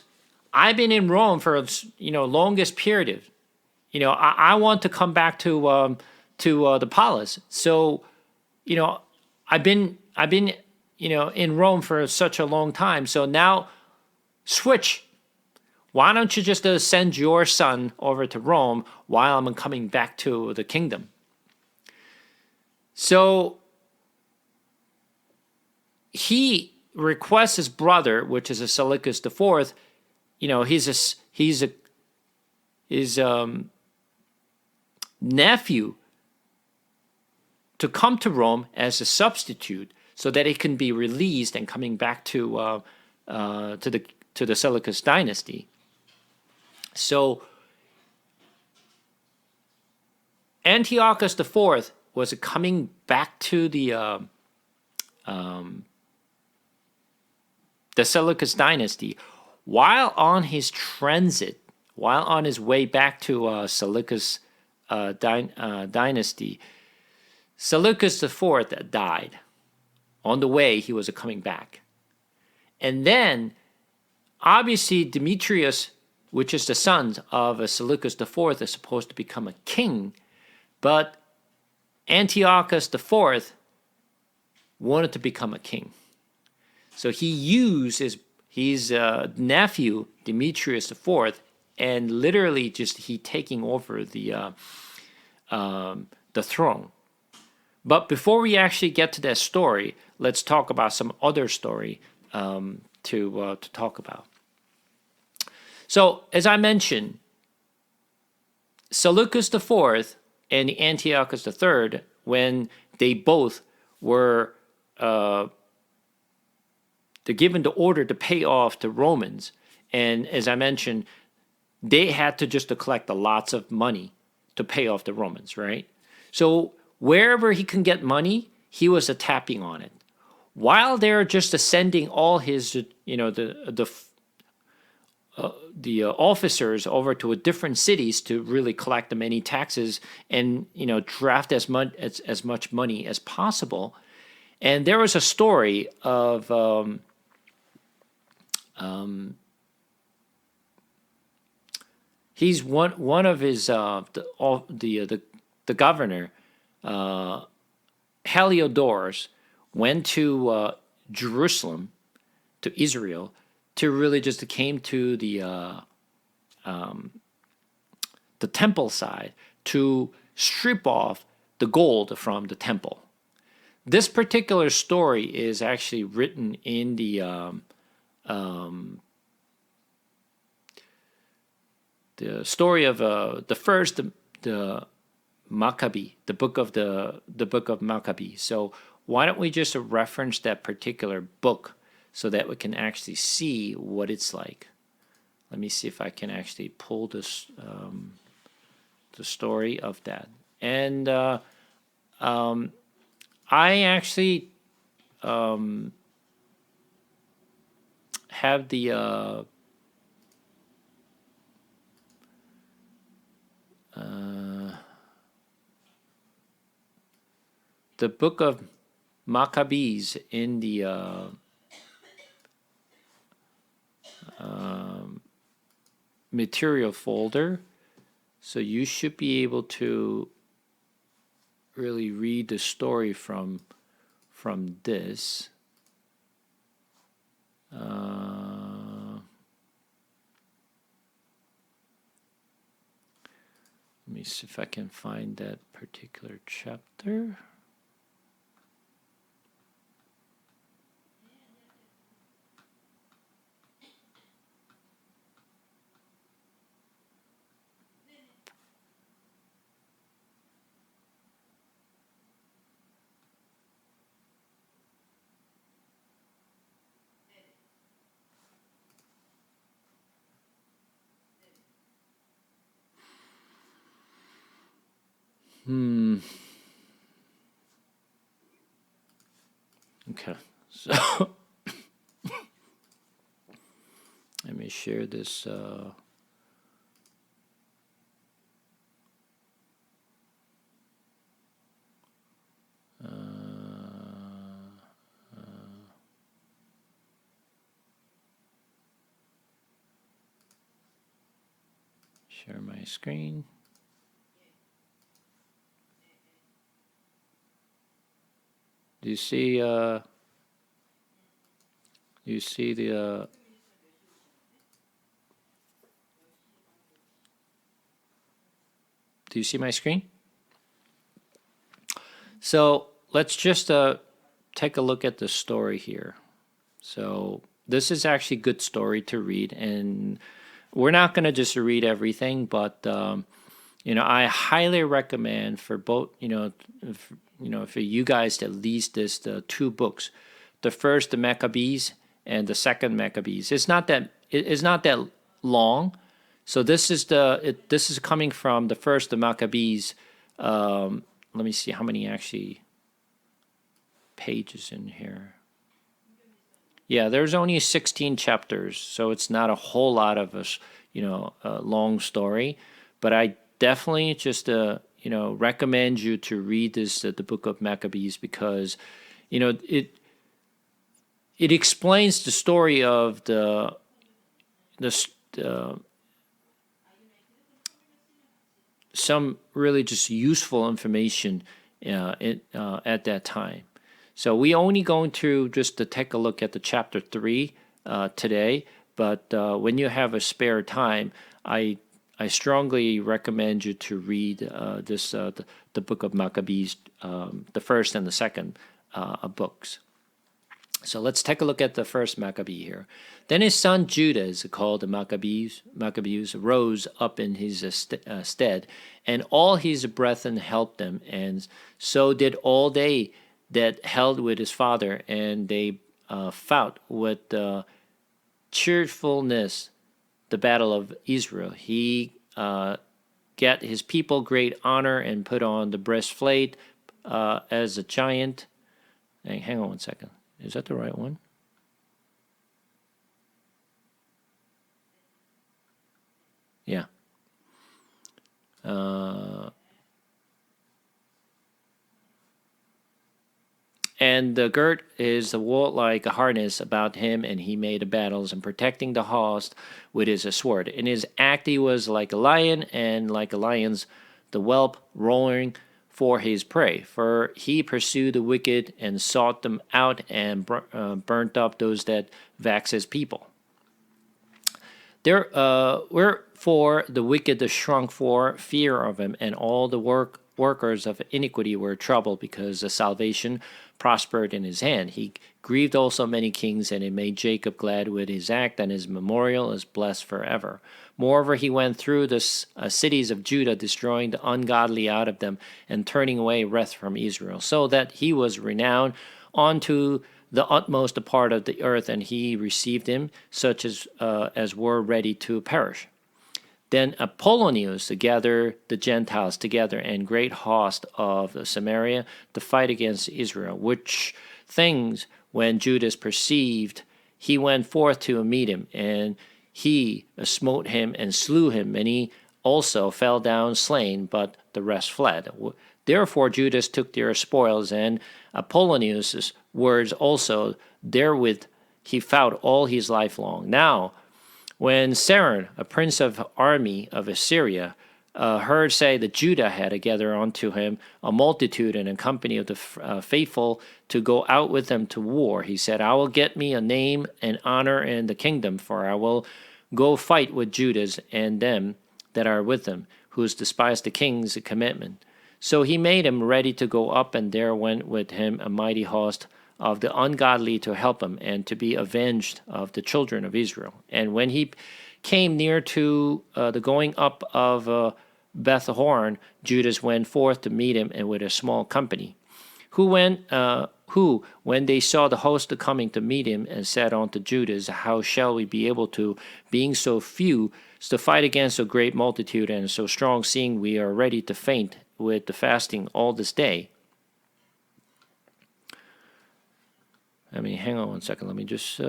S1: I've been in Rome for longest period. I want to come back to the palace. So I've been in Rome for such a long time. So now switch. Why don't you just send your son over to Rome while I'm coming back to the kingdom? So he requests his brother, which is a Seleucus IV, his nephew, to come to Rome as a substitute so that he can be released and coming back to the Seleucus dynasty. So Antiochus IV was coming back to the Seleucus dynasty. While on his transit, while on his way back to Seleucus dynasty, Seleucus IV died. On the way, he was coming back. And then, obviously, Demetrius, which is the son of Seleucus IV, is supposed to become a king, but Antiochus IV wanted to become a king. So he used his nephew, Demetrius IV, and literally just he taking over the throne. But before we actually get to that story, let's talk about some other story to talk about. So, as I mentioned, Seleucus IV and Antiochus III, when they both were given the order to pay off the Romans, and as I mentioned, they had to just collect lots of money to pay off the Romans, right? So wherever he can get money, he was tapping on it. While they're just sending all his, the officers over to different cities to really collect many taxes and draft as much money as possible. And there was a story of he's one of his the governor Heliodorus went to Jerusalem, to Israel, to really just came to the temple side to strip off the gold from the temple. This particular story is actually written in the story of the Maccabee, the book of Maccabee. So why don't we just reference that particular book so that we can actually see what it's like? Let me see if I can actually pull this the story of that. And I actually have the book of Maccabees in the material folder, so you should be able to really read the story from this. Let me see if I can find that particular chapter. Okay, so let me share this. Share my screen. Do you see? Do you see the? Do you see my screen? So let's just take a look at the story here. So this is actually a good story to read, and we're not going to just read everything, but I highly recommend for both, for you guys to at least this the two books, the first, the Maccabees, and the second Maccabees. It's not that long. So this is coming from the first, the Maccabees. Let me see how many actually pages in here. Yeah, there's only 16 chapters, so it's not a whole lot of a long story. But I definitely just recommend you to read the book of Maccabees, because it explains the story of the some really just useful information at that time. So we only going to just to take a look at the chapter 3 today, but when you have a spare time, I strongly recommend you to read the book of Maccabees, the first and the second books. So let's take a look at the first Maccabee here. Then his son Judah, called the Maccabees, rose up in his stead, and all his brethren helped them, and so did all they that held with his father, and they fought with cheerfulness the battle of Israel. He got his people great honor and put on the breastplate as a giant. Hey, hang on one second. Is that the right one? Yeah. And the girt is the wool like a harness about him, and he made the battles and protecting the host with his sword. In his act he was like a lion, and like a lion's the whelp roaring for his prey. For he pursued the wicked and sought them out, and burnt up those that vex his people. Wherefore the wicked shrunk for fear of him, and all the workers of iniquity were troubled, because the salvation prospered in his hand. He grieved also many kings, and it made Jacob glad with his act, and his memorial is blessed forever. Moreover, he went through the cities of Judah, destroying the ungodly out of them, and turning away wrath from Israel, so that he was renowned unto the utmost part of the earth, and he received him, such as were ready to perish. Then Apollonius gathered the Gentiles together and great host of Samaria to fight against Israel, which things when Judas perceived, he went forth to meet him, and he smote him and slew him. Many also fell down slain, but the rest fled. Therefore Judas took their spoils, and Apollonius' words also, therewith he fought all his life long. Now, when Sargon, a prince of army of Assyria, heard say that Judah had gathered unto him a multitude and a company of the faithful to go out with them to war, he said, I will get me a name and honor in the kingdom, for I will go fight with Judas and them that are with them. who has despised the king's commandment. So he made him ready to go up, and there went with him a mighty host of the ungodly to help him, and to be avenged of the children of Israel. And when he came near to the going up of Beth Horon, Judas went forth to meet him, and with a small company, who, when they saw the host coming to meet him, and said unto Judas, How shall we be able to, being so few, to fight against so great multitude and so strong, seeing we are ready to faint with the fasting all this day? Hang on one second. Let me just...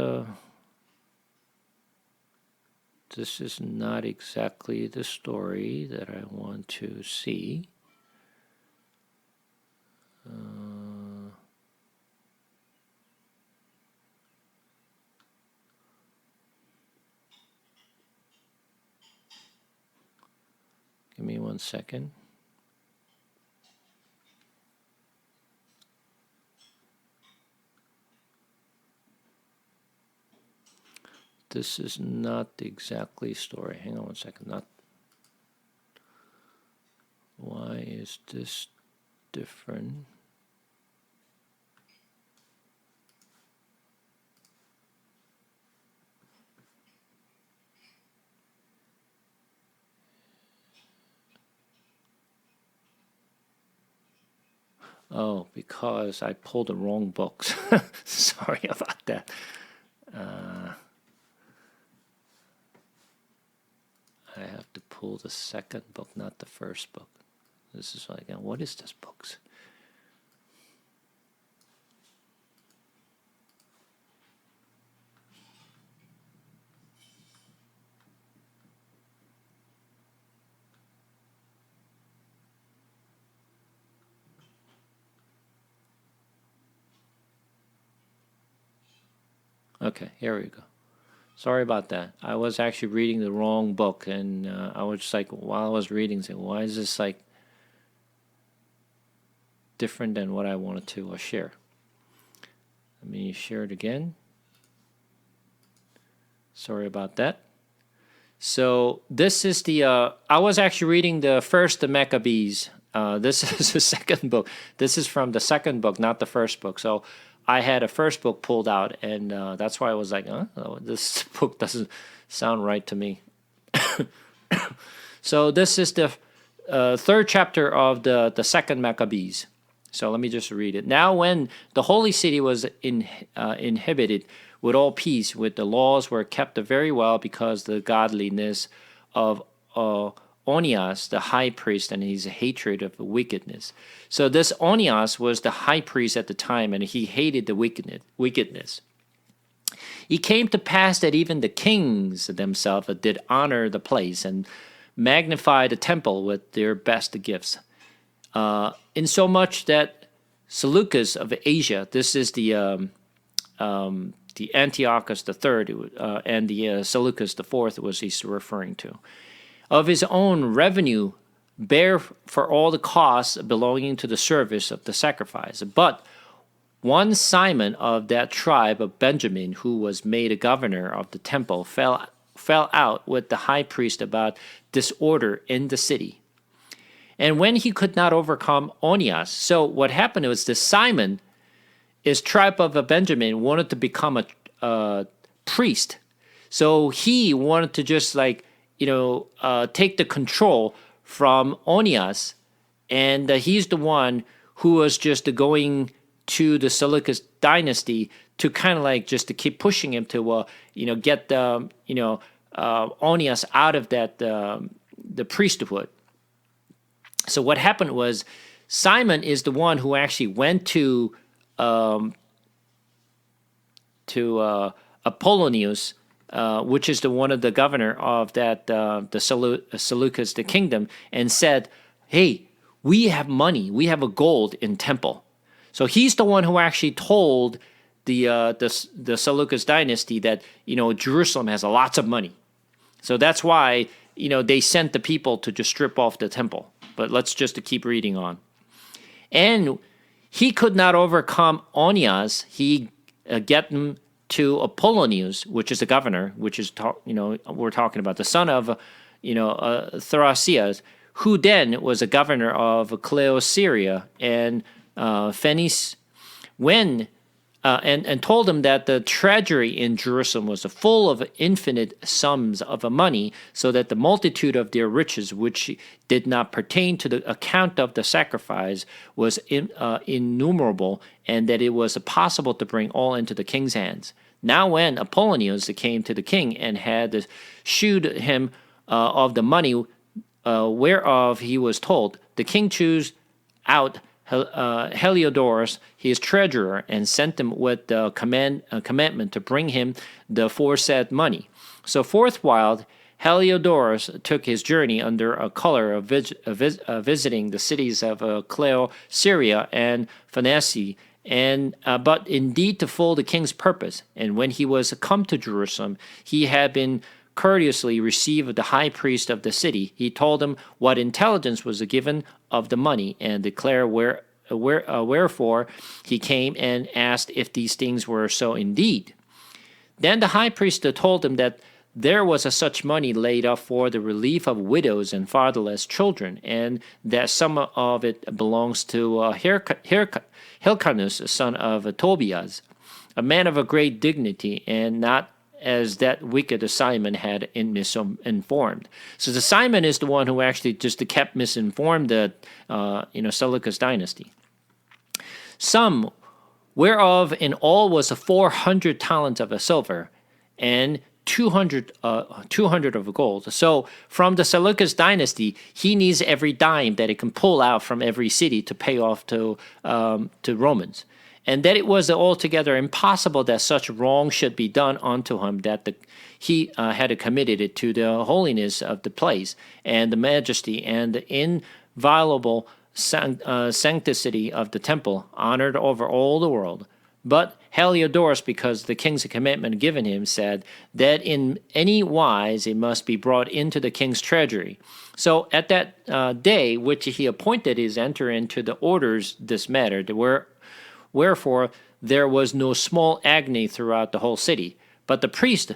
S1: this is not exactly the story that I want to see. Give me 1 second. This is not the exactly story. Hang on 1 second. Why is this different? Oh, because I pulled the wrong books. Sorry about that. I have to pull the second book, not the first book. This is like, what is this books? Okay, here we go. Sorry about that. I was actually reading the wrong book, and I was just like, while I was reading, saying, why is this like different than what I wanted to share? Let me share it again. Sorry about that. So this is the, I was actually reading the first Maccabees. This is the second book. This is from the second book, not the first book. So I had a first book pulled out, and that's why I was like, this book doesn't sound right to me. So this is the third chapter of the second Maccabees. So let me just read it. Now when the holy city was inhabited with all peace, with the laws were kept very well, because the godliness of Onias, the high priest, and his hatred of wickedness. So this Onias was the high priest at the time, and he hated the wickedness. It came to pass that even the kings themselves did honor the place and magnify the temple with their best gifts. Insomuch that Seleucus of Asia, this is the Antiochus III, and the Seleucus IV was he's referring to, of his own revenue bear for all the costs belonging to the service of the sacrifice. But one Simon of that tribe of Benjamin, who was made a governor of the temple, fell out with the high priest about disorder in the city. And when he could not overcome Onias, so what happened was this Simon, his tribe of Benjamin, wanted to become a priest. So he wanted to just take the control from Onias, and he's the one who was just going to the Seleucus dynasty to kind of just to keep pushing him to get Onias out of that the priesthood. So what happened was Simon is the one who actually went to Apollonius, which is the one of the governor of that the Seleucus, the kingdom, and said, "Hey, we have money, we have a gold in temple." So he's the one who actually told the Seleucus dynasty that Jerusalem has lots of money. So that's why they sent the people to just strip off the temple. But let's just keep reading on. And he could not overcome Onias. He get him to Apollonius, which is the governor, which is we're talking about the son of Thrasias, who then was a governor of Cleosyria and Phoenice, and told him that the treasury in Jerusalem was full of infinite sums of money, so that the multitude of their riches, which did not pertain to the account of the sacrifice, was innumerable, and that it was possible to bring all into the king's hands. Now when Apollonius came to the king and had shewed him of the money whereof he was told, the king chose out Heliodorus, his treasurer, and sent him with the commandment to bring him the aforesaid money. So forthwith Heliodorus took his journey under a color of visiting the cities of Cleosyria and Phoenicia, but indeed to fulfill the king's purpose. And when he was come to Jerusalem, he had been courteously received the high priest of the city. He told him what intelligence was given of the money, and declared wherefore he came, and asked if these things were so indeed. Then the high priest told him that there was such money laid up for the relief of widows and fatherless children, and that some of it belongs to Hyrcanus, son of Tobias, a man of a great dignity, and not as that wicked Simon had misinformed. So the Simon is the one who actually just kept misinformed the Seleucus dynasty. Some whereof in all was 400 talents of silver, and 200 of gold. So from the Seleucus dynasty, he needs every dime that it can pull out from every city to pay off to Romans. And that it was altogether impossible that such wrong should be done unto him, that he had committed it to the holiness of the place, and the majesty, and the inviolable sanctity of the temple, honored over all the world. But Heliodorus, because the king's commandment given him, said that in any wise it must be brought into the king's treasury. So at that day which he appointed is enter into the orders this matter, wherefore there was no small agony throughout the whole city. But the priests,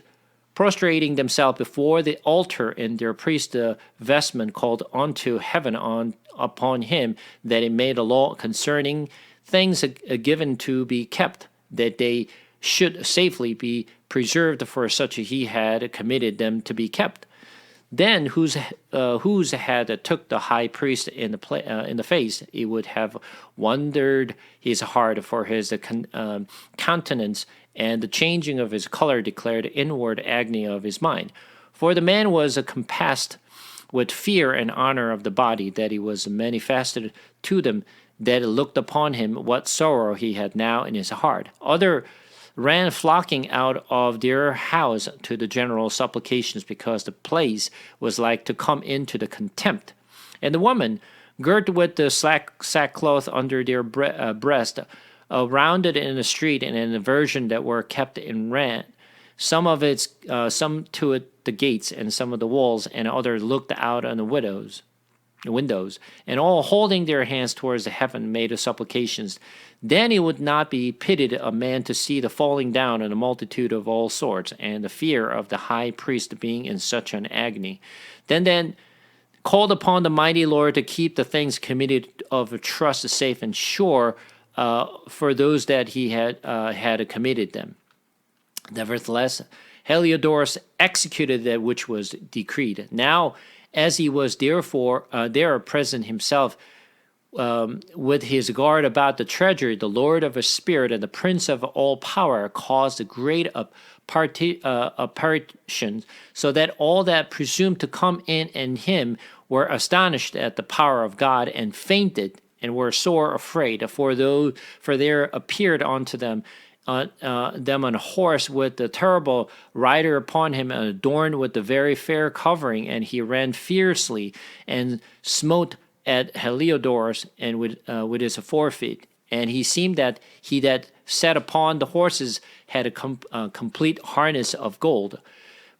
S1: prostrating themselves before the altar in their priest vestment, called unto heaven upon him that he made a law concerning things given to be kept, that they should safely be preserved for such he had committed them to be kept. Then whose had took the high priest in the face, it would have wondered his heart for his countenance, and the changing of his color declared inward agony of his mind. For the man was compassed with fear and honor of the body, that he was manifested to them that looked upon him what sorrow he had now in his heart. Other ran flocking out of their house to the general supplications, because the place was like to come into the contempt. And the woman, girt with the sackcloth under their breast, rounded in the street and in the version that were kept in rant, some to it the gates and some of the walls, and others looked out on the windows, and all holding their hands towards the heaven made the supplications. Then it would not be pitied a man to see the falling down and a multitude of all sorts, and the fear of the high priest being in such an agony. Then called upon the mighty Lord to keep the things committed of trust safe and sure for those that he had committed them. Nevertheless, Heliodorus executed that which was decreed. Now, as he was therefore there present himself with his guard about the treasury, the Lord of a spirit and the Prince of all power caused a great apparition, so that all that presumed to come in and him were astonished at the power of God, and fainted, and were sore afraid. For there appeared unto them on a horse with the terrible rider upon him, and adorned with the very fair covering, and he ran fiercely and smote at Heliodorus and with his forefeet. And he seemed that he that sat upon the horses had a complete harness of gold.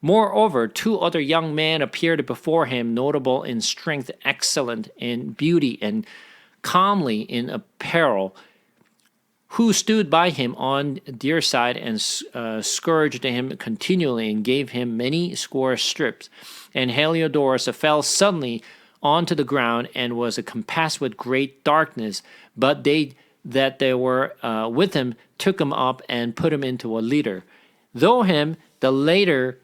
S1: Moreover, 2 other young men appeared before him, notable in strength, excellent in beauty, and comely in apparel, who stood by him on their side and scourged him continually, and gave him many score strips. And Heliodorus fell suddenly onto the ground and was compassed with great darkness. But they that they were with him took him up and put him into a litter. Though him, the later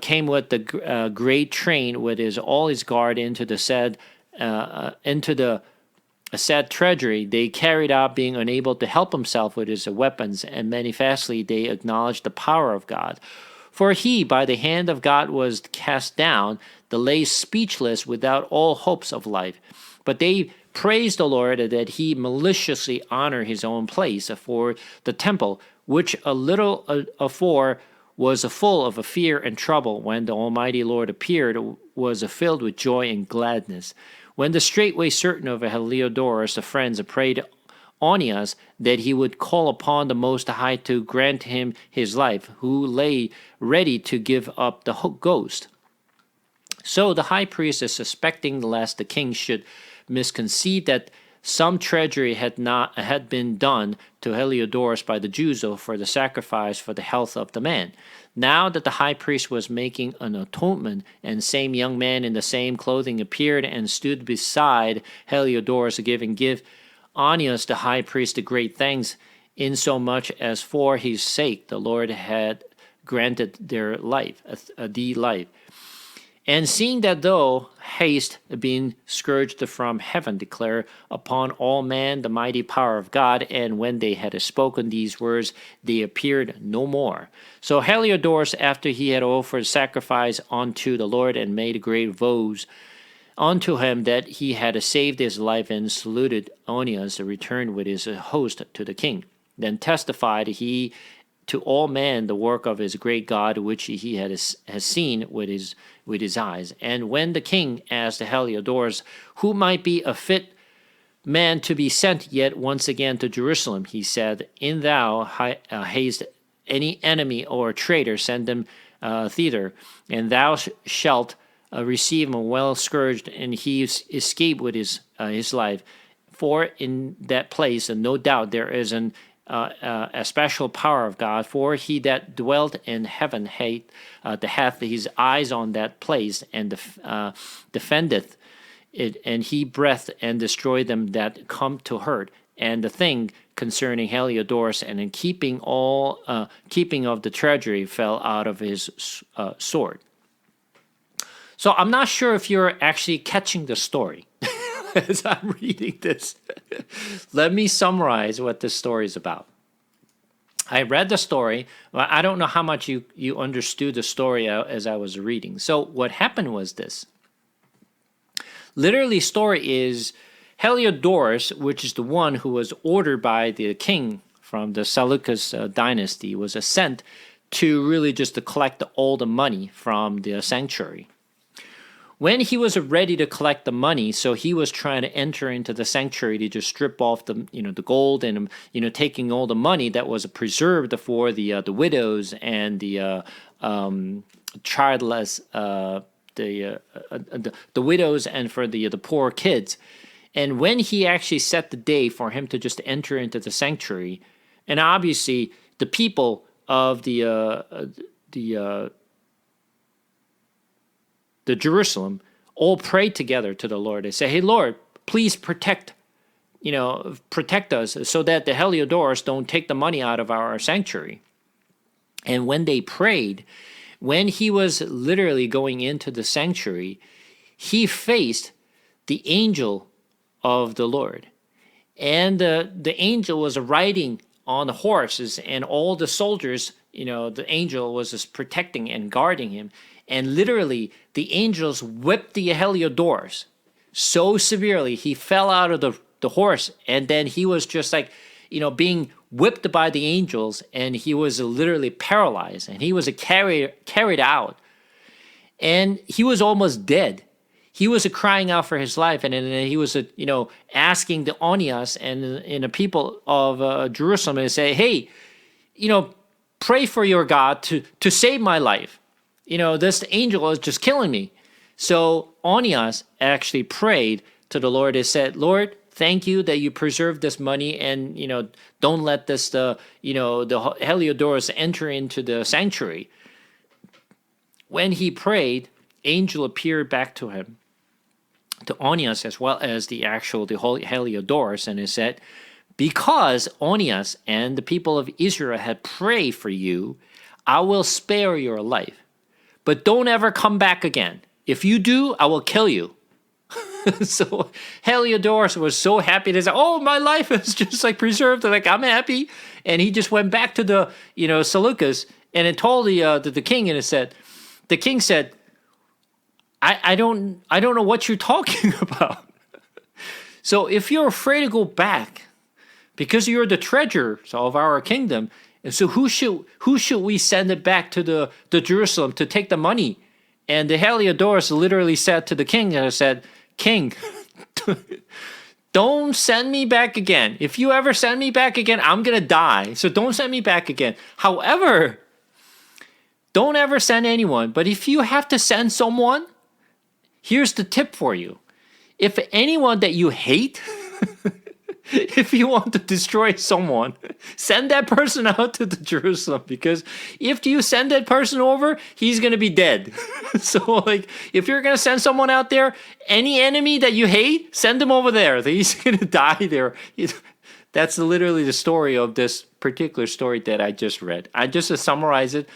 S1: came with the great train with all his guard into the said treasury. They carried out, being unable to help himself with his weapons, and manifestly they acknowledged the power of God. For he, by the hand of God, was cast down, the lay speechless, without all hopes of life. But they praised the Lord that he maliciously honored his own place for the temple, which a little afore was full of fear and trouble. When the Almighty Lord appeared, was filled with joy and gladness. When the straightway certain of Heliodorus, the friends, prayed Onias that he would call upon the Most High to grant him his life, who lay ready to give up the ghost. So the high priest is suspecting lest the king should misconceive that some treachery had been done to Heliodorus by the Jews for the sacrifice for the health of the man. Now that the high priest was making an atonement, and same young man in the same clothing appeared and stood beside Heliodorus, give Onias the high priest the great thanks, insomuch as for his sake the Lord had granted their life, the life. And seeing that though haste being scourged from heaven, declare upon all men the mighty power of God, and when they had spoken these words, they appeared no more. So Heliodorus, after he had offered sacrifice unto the Lord, and made great vows unto him that he had saved his life, and saluted Onias, returned with his host to the king. Then testified he to all men the work of his great God, which he has seen with his eyes. And when the king asked Heliodorus who might be a fit man to be sent yet once again to Jerusalem, he said, "In thou hast any enemy or traitor, send them thither, and thou shalt receive him well scourged, and he escape with his life. For in that place, and no doubt there is a special power of God, for he that dwelt in heaven hath his eyes on that place, and defendeth it, and he breath and destroy them that come to hurt. And the thing concerning Heliodorus and in keeping of the treasury fell out of his sword." So I'm not sure if you're actually catching the story as I'm reading this. Let me summarize what this story is about. I read the story. Well, I don't know how much you understood the story as I was reading. So what happened was this. Literally, story is Heliodorus, which is the one who was ordered by the king from the Seleucus dynasty, was sent to really just to collect all the money from the sanctuary. When he was ready to collect the money, so he was trying to enter into the sanctuary to just strip off the gold and taking all the money that was preserved for the widows and the childless, the widows, and for the poor kids. And when he actually set the day for him to just enter into the sanctuary, and obviously the people of the Jerusalem all prayed together to the Lord. They say, "Hey, Lord, please protect us so that the Heliodorus don't take the money out of our sanctuary." And when they prayed, when he was literally going into the sanctuary, he faced the angel of the Lord. And the angel was riding on the horses, and all the soldiers, the angel was just protecting and guarding him. And literally, the angels whipped the Heliodorus so severely, he fell out of the horse, and then he was just being whipped by the angels, and he was literally paralyzed, and he was carried out, and he was almost dead. He was crying out for his life, and then he was asking the Onias and the people of Jerusalem and say, "Hey, pray for your God to save my life. This angel is just killing me." So Onias actually prayed to the Lord and said, "Lord, thank you that you preserved this money, and don't let the Heliodorus enter into the sanctuary." When he prayed, angel appeared back to him to Onias as well as the Heliodorus, and it said, because Onias and the people of Israel had prayed for you, I will spare your life. But don't ever come back again. If you do, I will kill you. So Heliodorus was so happy to say, oh, my life is just like preserved. Like, I'm happy. And he just went back to the, Seleucus and it told the king, and it said, the king said, I don't know what you're talking about. So if you're afraid to go back, because you're the treasures of our kingdom, and so who should we send it back to the Jerusalem to take the money? And the Heliodorus literally said to the king, and said, King, don't send me back again. If you ever send me back again, I'm gonna die. So don't send me back again. However, don't ever send anyone. But if you have to send someone, here's the tip for you. If anyone that you hate, if you want to destroy someone, send that person out to the Jerusalem, because if you send that person over, he's going to be dead. So like, if you're going to send someone out there, any enemy that you hate, send them over there. He's going to die there. That's literally the story of this particular story that I just read. I just to summarize it,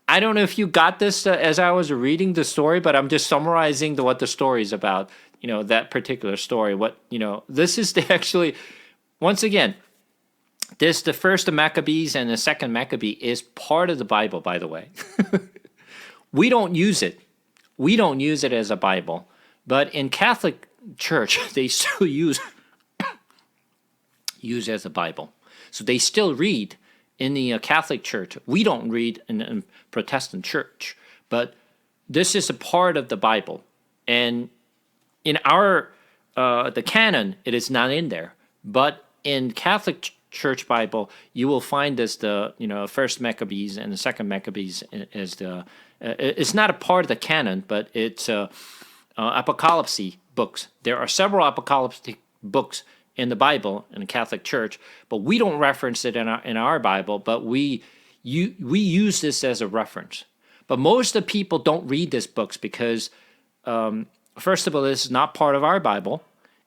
S1: I don't know if you got this as I was reading the story, but I'm just summarizing what the story is about. That particular story. This is actually, once again, the first Maccabees and the second Maccabee is part of the Bible, by the way. We don't use it. We don't use it as a Bible. But in Catholic Church, they still use as a Bible. So they still read in the Catholic Church. We don't read in Protestant Church. But this is a part of the Bible. And in our the canon, it is not in there, but in Catholic Church Bible, you will find this first Maccabees and the second Maccabees as it's not a part of the canon, but it's apocalypse books. There are several apocalyptic books in the Bible in the Catholic Church, but we don't reference it in our Bible, but we use this as a reference. But most of the people don't read these books because. First of all, this is not part of our Bible,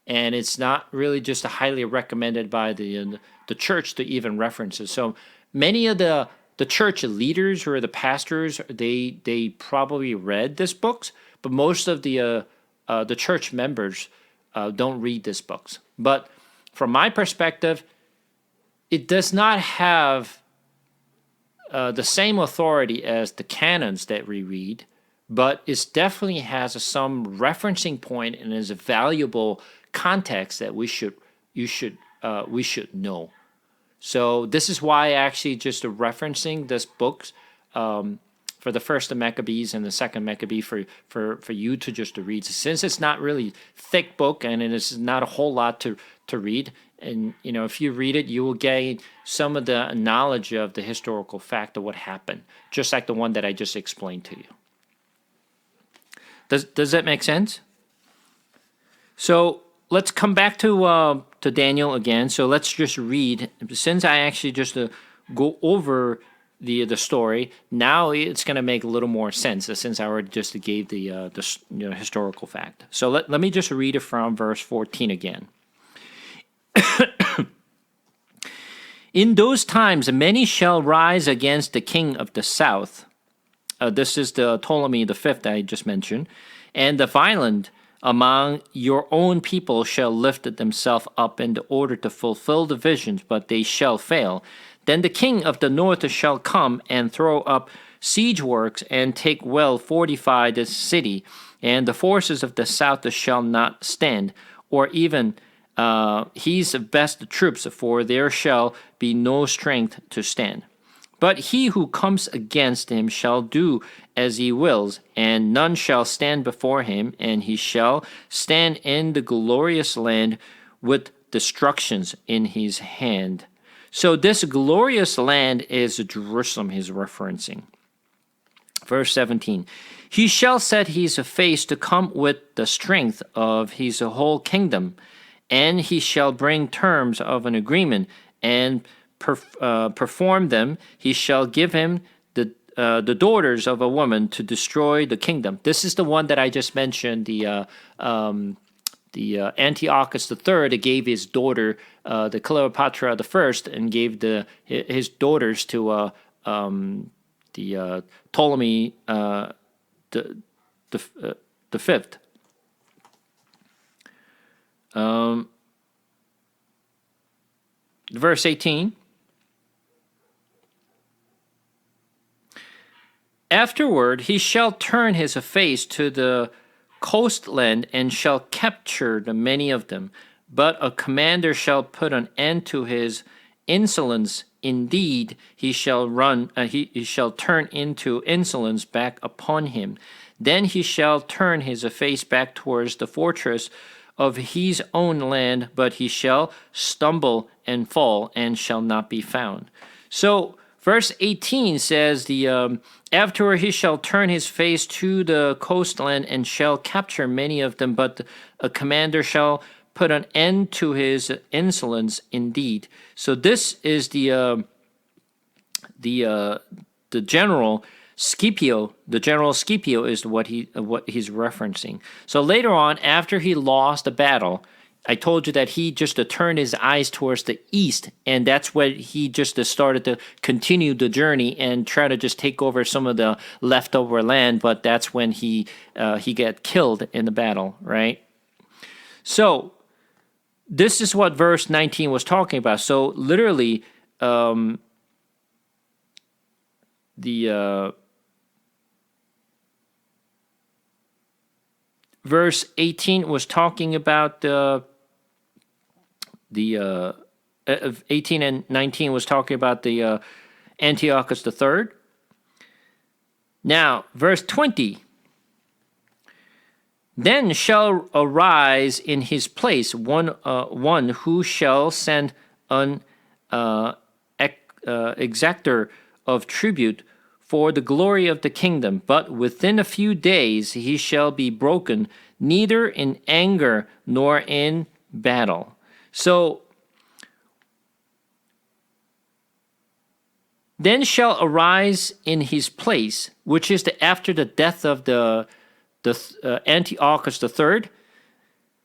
S1: and it's not really just highly recommended by the church to even reference it. So many of the church leaders or the pastors, they probably read these books, but most of the church members don't read these books. But from my perspective, it does not have the same authority as the canons that we read. But it definitely has some referencing point and is a valuable context that we should know. So this is why actually just referencing this books for the first Maccabees and the second Maccabee for you to just to read. Since it's not really thick book and it is not a whole lot to read, and if you read it, you will gain some of the knowledge of the historical fact of what happened, just like the one that I just explained to you. Does that make sense? So let's come back to Daniel again. So let's just read. Since I actually just go over the story, now it's going to make a little more sense since I already just gave the historical fact. So let me just read it from verse 14 again. In those times, many shall rise against the king of the south. This is the Ptolemy the fifth I just mentioned. And the violent among your own people shall lift themselves up in order to fulfill the visions, but they shall fail. Then the king of the north shall come and throw up siege works and take well fortified the city, and the forces of the south shall not stand, or even his best troops, for there shall be no strength to stand. But he who comes against him shall do as he wills, and none shall stand before him, and he shall stand in the glorious land with destructions in his hand. So this glorious land is Jerusalem he's referencing. Verse 17, he shall set his face to come with the strength of his whole kingdom, and he shall bring terms of an agreement and perform them. He shall give him the daughters of a woman to destroy the kingdom. This is the one that I just mentioned. The Antiochus III gave his daughter, the Cleopatra the First, and gave his daughters to the Ptolemy the fifth. Verse 18. Afterward, he shall turn his face to the coastland and shall capture the many of them. But a commander shall put an end to his insolence. Indeed, he shall he shall turn into insolence back upon him. Then he shall turn his face back towards the fortress of his own land, but he shall stumble and fall and shall not be found. So, verse 18 says, afterward he shall turn his face to the coastland and shall capture many of them, but a commander shall put an end to his insolence indeed. So this is the general Scipio. The general Scipio is what he's referencing. So later on, after he lost the battle, I told you that he just turned his eyes towards the east, and that's when he just started to continue the journey and try to just take over some of the leftover land. But that's when he got killed in the battle, right? So this is what verse 19 was talking about. So literally, verse 18 was talking about 18 and 19 was talking about the Antiochus III. Now, verse 20. Then shall arise in his place one who shall send an exactor of tribute for the glory of the kingdom, but within a few days he shall be broken, neither in anger nor in battle. So, then shall arise in his place, which is after the death of the Antiochus III,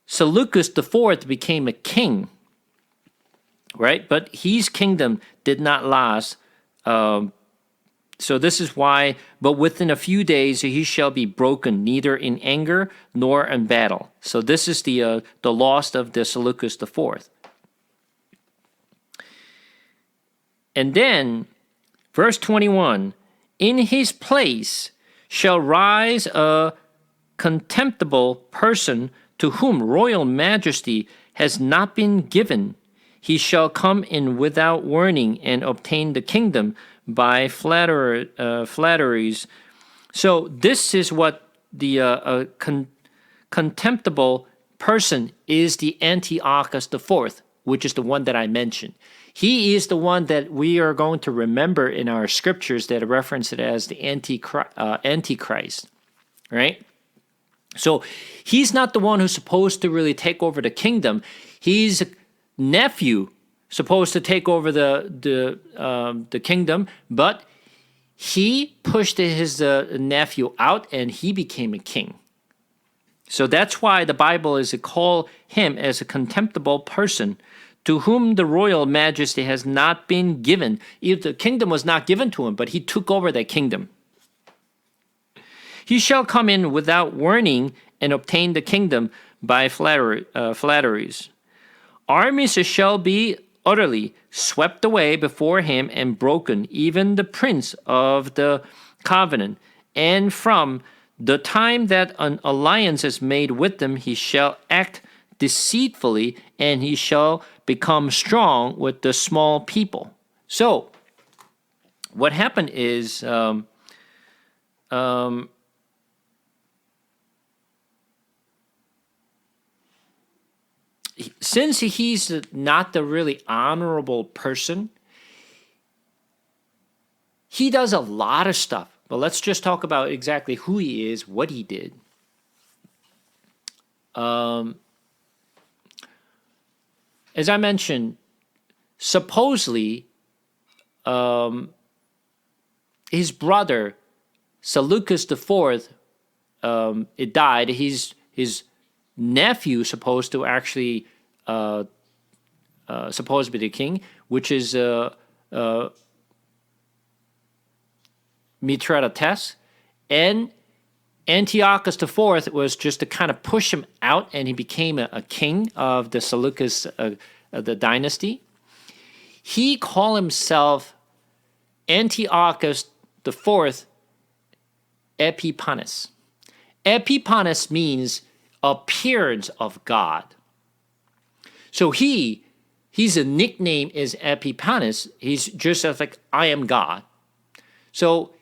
S1: Seleucus IV became a king, right? But his kingdom did not last. So this is why, but within a few days he shall be broken, neither in anger nor in battle. So this is the loss of the Seleucus IV. And then, verse 21, in his place shall rise a contemptible person to whom royal majesty has not been given. He shall come in without warning and obtain the kingdom by flatteries. So this is what the contemptible person is, the Antiochus IV, which is the one that I mentioned. He is the one that we are going to remember in our scriptures that reference it as the Antichrist, right? So he's not the one who's supposed to really take over the kingdom. He's a nephew supposed to take over the kingdom, but he pushed his nephew out and he became a king. So that's why the Bible is to call him as a contemptible person to whom the royal majesty has not been given. The kingdom was not given to him, but he took over that kingdom. He shall come in without warning and obtain the kingdom by flatteries. Armies shall be utterly swept away before him and broken, even the prince of the covenant. And from the time that an alliance is made with them, he shall act deceitfully, and he shall become strong with the small people. So, what happened is, since he's not the really honorable person, he does a lot of stuff. But let's just talk about exactly who he is, what he did. As I mentioned, supposedly, his brother Seleucus IV, it died. His nephew supposed to actually supposed to be the king, which is Mithridates, and Antiochus IV was just to kind of push him out, and he became a king of the Seleucus the dynasty. He called himself Antiochus IV Epiphanes. Epiphanes means appearance of God. So his nickname is Epiphanes. He's just like, I am God. So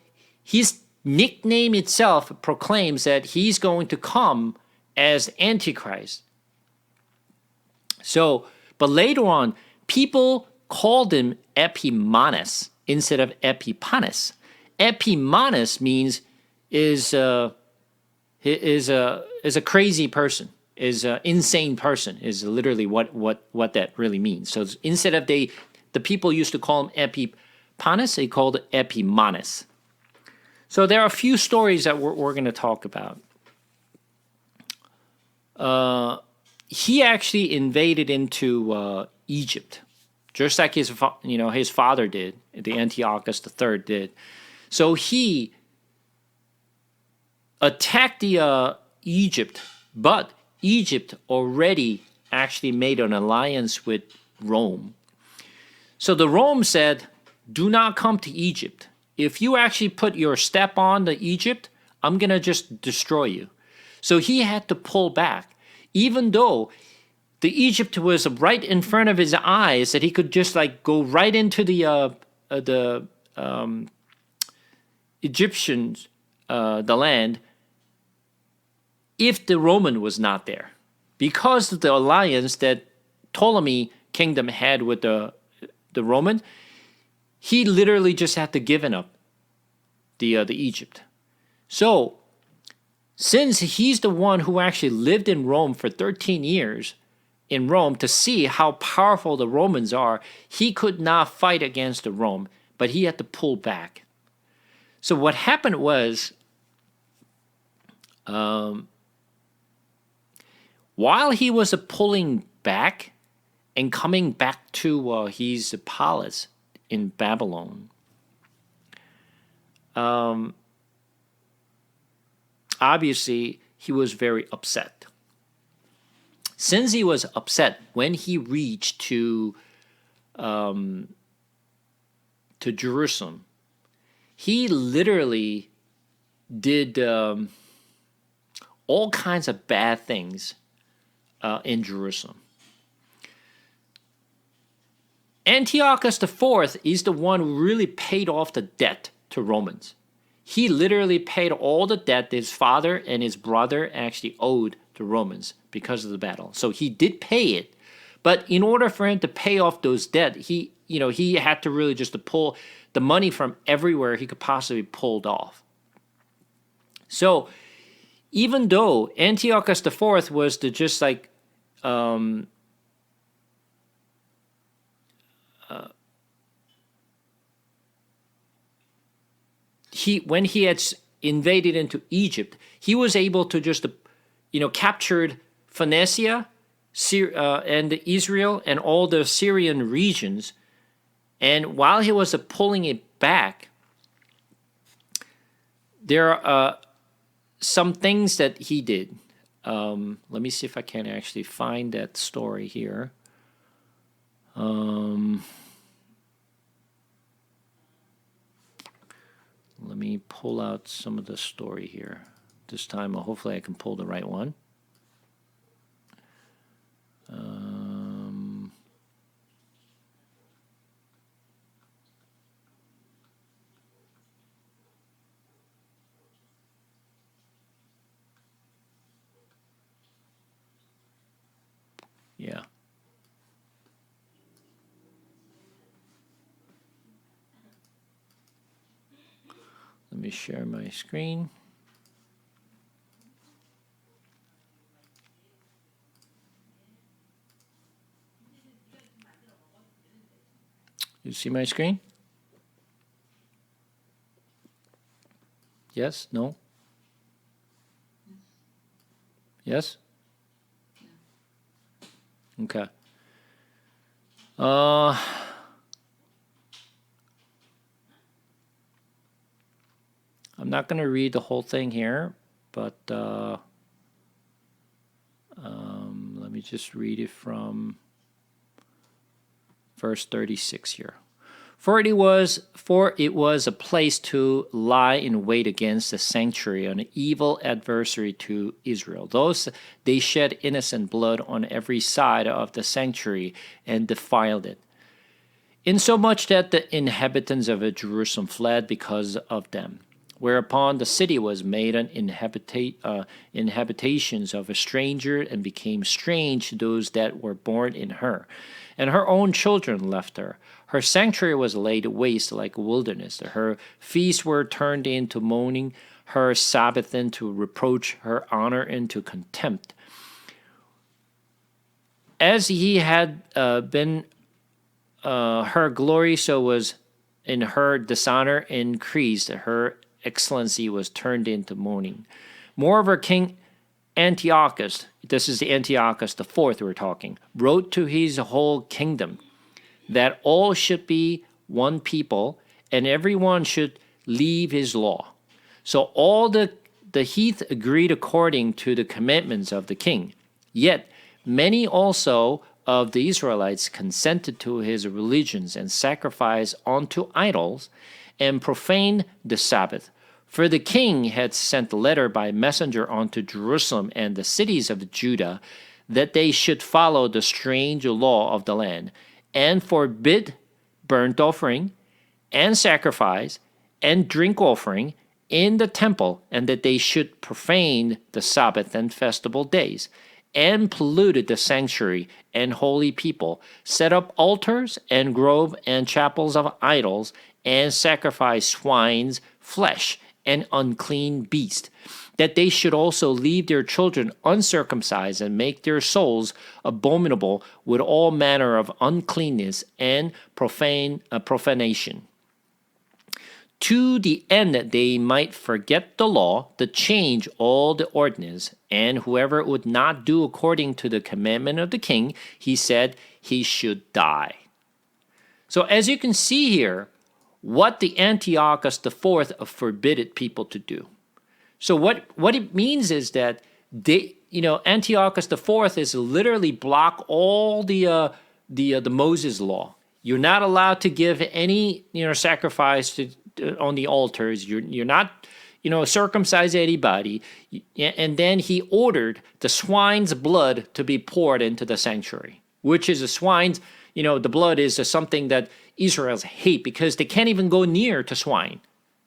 S1: his nickname itself proclaims that he's going to come as Antichrist. So, but later on, people called him Epimanes instead of Epiphanes. Epimanes means is a crazy person, is an insane person, is literally what that really means. So instead of the people used to call him Epiphanes, they called it Epimanes. So there are a few stories that we're going to talk about. He actually invaded into Egypt, just like his father did, the Antiochus III did. So he attacked the Egypt, but Egypt already actually made an alliance with Rome. So the Rome said, do not come to Egypt. If you actually put your step on to Egypt, I'm going to just destroy you. So he had to pull back, even though the Egypt was right in front of his eyes, that he could just like go right into the Egyptians, the land, if the Roman was not there. Because of the alliance that Ptolemy kingdom had with the Roman, he literally just had to give up the Egypt. So, since he's the one who actually lived in Rome for 13 years in Rome to see how powerful the Romans are, he could not fight against the Rome, but he had to pull back. So what happened was, while he was pulling back and coming back to his palace in Babylon, obviously he was very upset. Since he was upset, when he reached to Jerusalem, he literally did all kinds of bad things in Jerusalem. Antiochus IV is the one who really paid off the debt to Romans. He literally paid all the debt that his father and his brother actually owed to Romans because of the battle. So he did pay it, but in order for him to pay off those debt, he had to really just to pull the money from everywhere he could possibly pulled off. So even though Antiochus IV was the just like when he had invaded into Egypt, he was able to just captured Phoenicia, and Israel and all the Syrian regions. And while he was pulling it back, there are some things that he did. Let me see if I can actually find that story here. Let me pull out some of the story here. This time, hopefully I can pull the right one. Yeah. Let me share my screen. You see my screen? Yes? No? Yes? Okay. Uh, I'm not going to read the whole thing here, but let me just read it from verse 36 here. For it was a place to lie in wait against the sanctuary, an evil adversary to Israel. Those they shed innocent blood on every side of the sanctuary and defiled it, insomuch that the inhabitants of Jerusalem fled because of them. Whereupon the city was made an inhabitations of a stranger, and became strange to those that were born in her. And her own children left her. Her sanctuary was laid waste like a wilderness. Her feasts were turned into mourning, her Sabbath into reproach, her honor into contempt. As he had been her glory, so was in her dishonor increased. Her excellency was turned into mourning. Moreover, King Antiochus, this is the Antiochus the fourth we're talking, wrote to his whole kingdom that all should be one people, and everyone should leave his law. So all the heath agreed according to the commandments of the king. Yet many also of the Israelites consented to his religions, and sacrificed unto idols, and profaned the Sabbath. For the king had sent a letter by messenger unto Jerusalem and the cities of Judah, that they should follow the strange law of the land, and forbid burnt offering, and sacrifice, and drink offering in the temple, and that they should profane the Sabbath and festival days, and polluted the sanctuary and holy people, set up altars and grove and chapels of idols, and sacrifice swine's flesh and unclean beast, that they should also leave their children uncircumcised, and make their souls abominable with all manner of uncleanness and profanation, to the end that they might forget the law, to change all the ordinance. And whoever would not do according to the commandment of the king, he said he should die. So as you can see here, what the Antiochus IV forbidden people to do. So what it means is that Antiochus IV is literally block all the Moses law. You're not allowed to give any sacrifice on the altars. You're not circumcise anybody. And then he ordered the swine's blood to be poured into the sanctuary, which is a swine's. The blood is something that Israelites hate because they can't even go near to swine,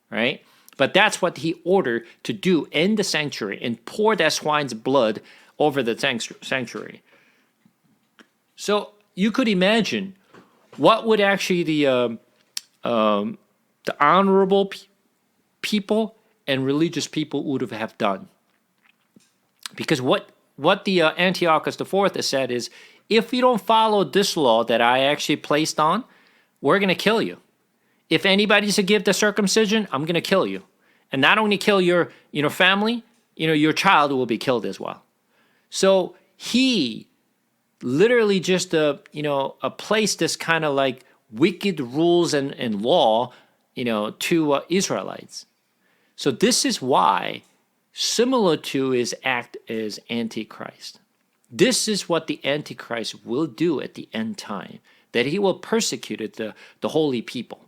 S1: right? But that's what he ordered to do in the sanctuary, and pour that swine's blood over the sanctuary. So you could imagine what would actually the honorable people and religious people would have done. Because what the Antiochus IV said is, if you don't follow this law that I actually placed on, we're going to kill you. If anybody's to give the circumcision, I'm going to kill you. And not only kill your family, your child will be killed as well. So he literally just placed this kind of like wicked rules and law, to Israelites. So this is why, similar to his act as Antichrist, this is what the Antichrist will do at the end time, that he will persecute the holy people.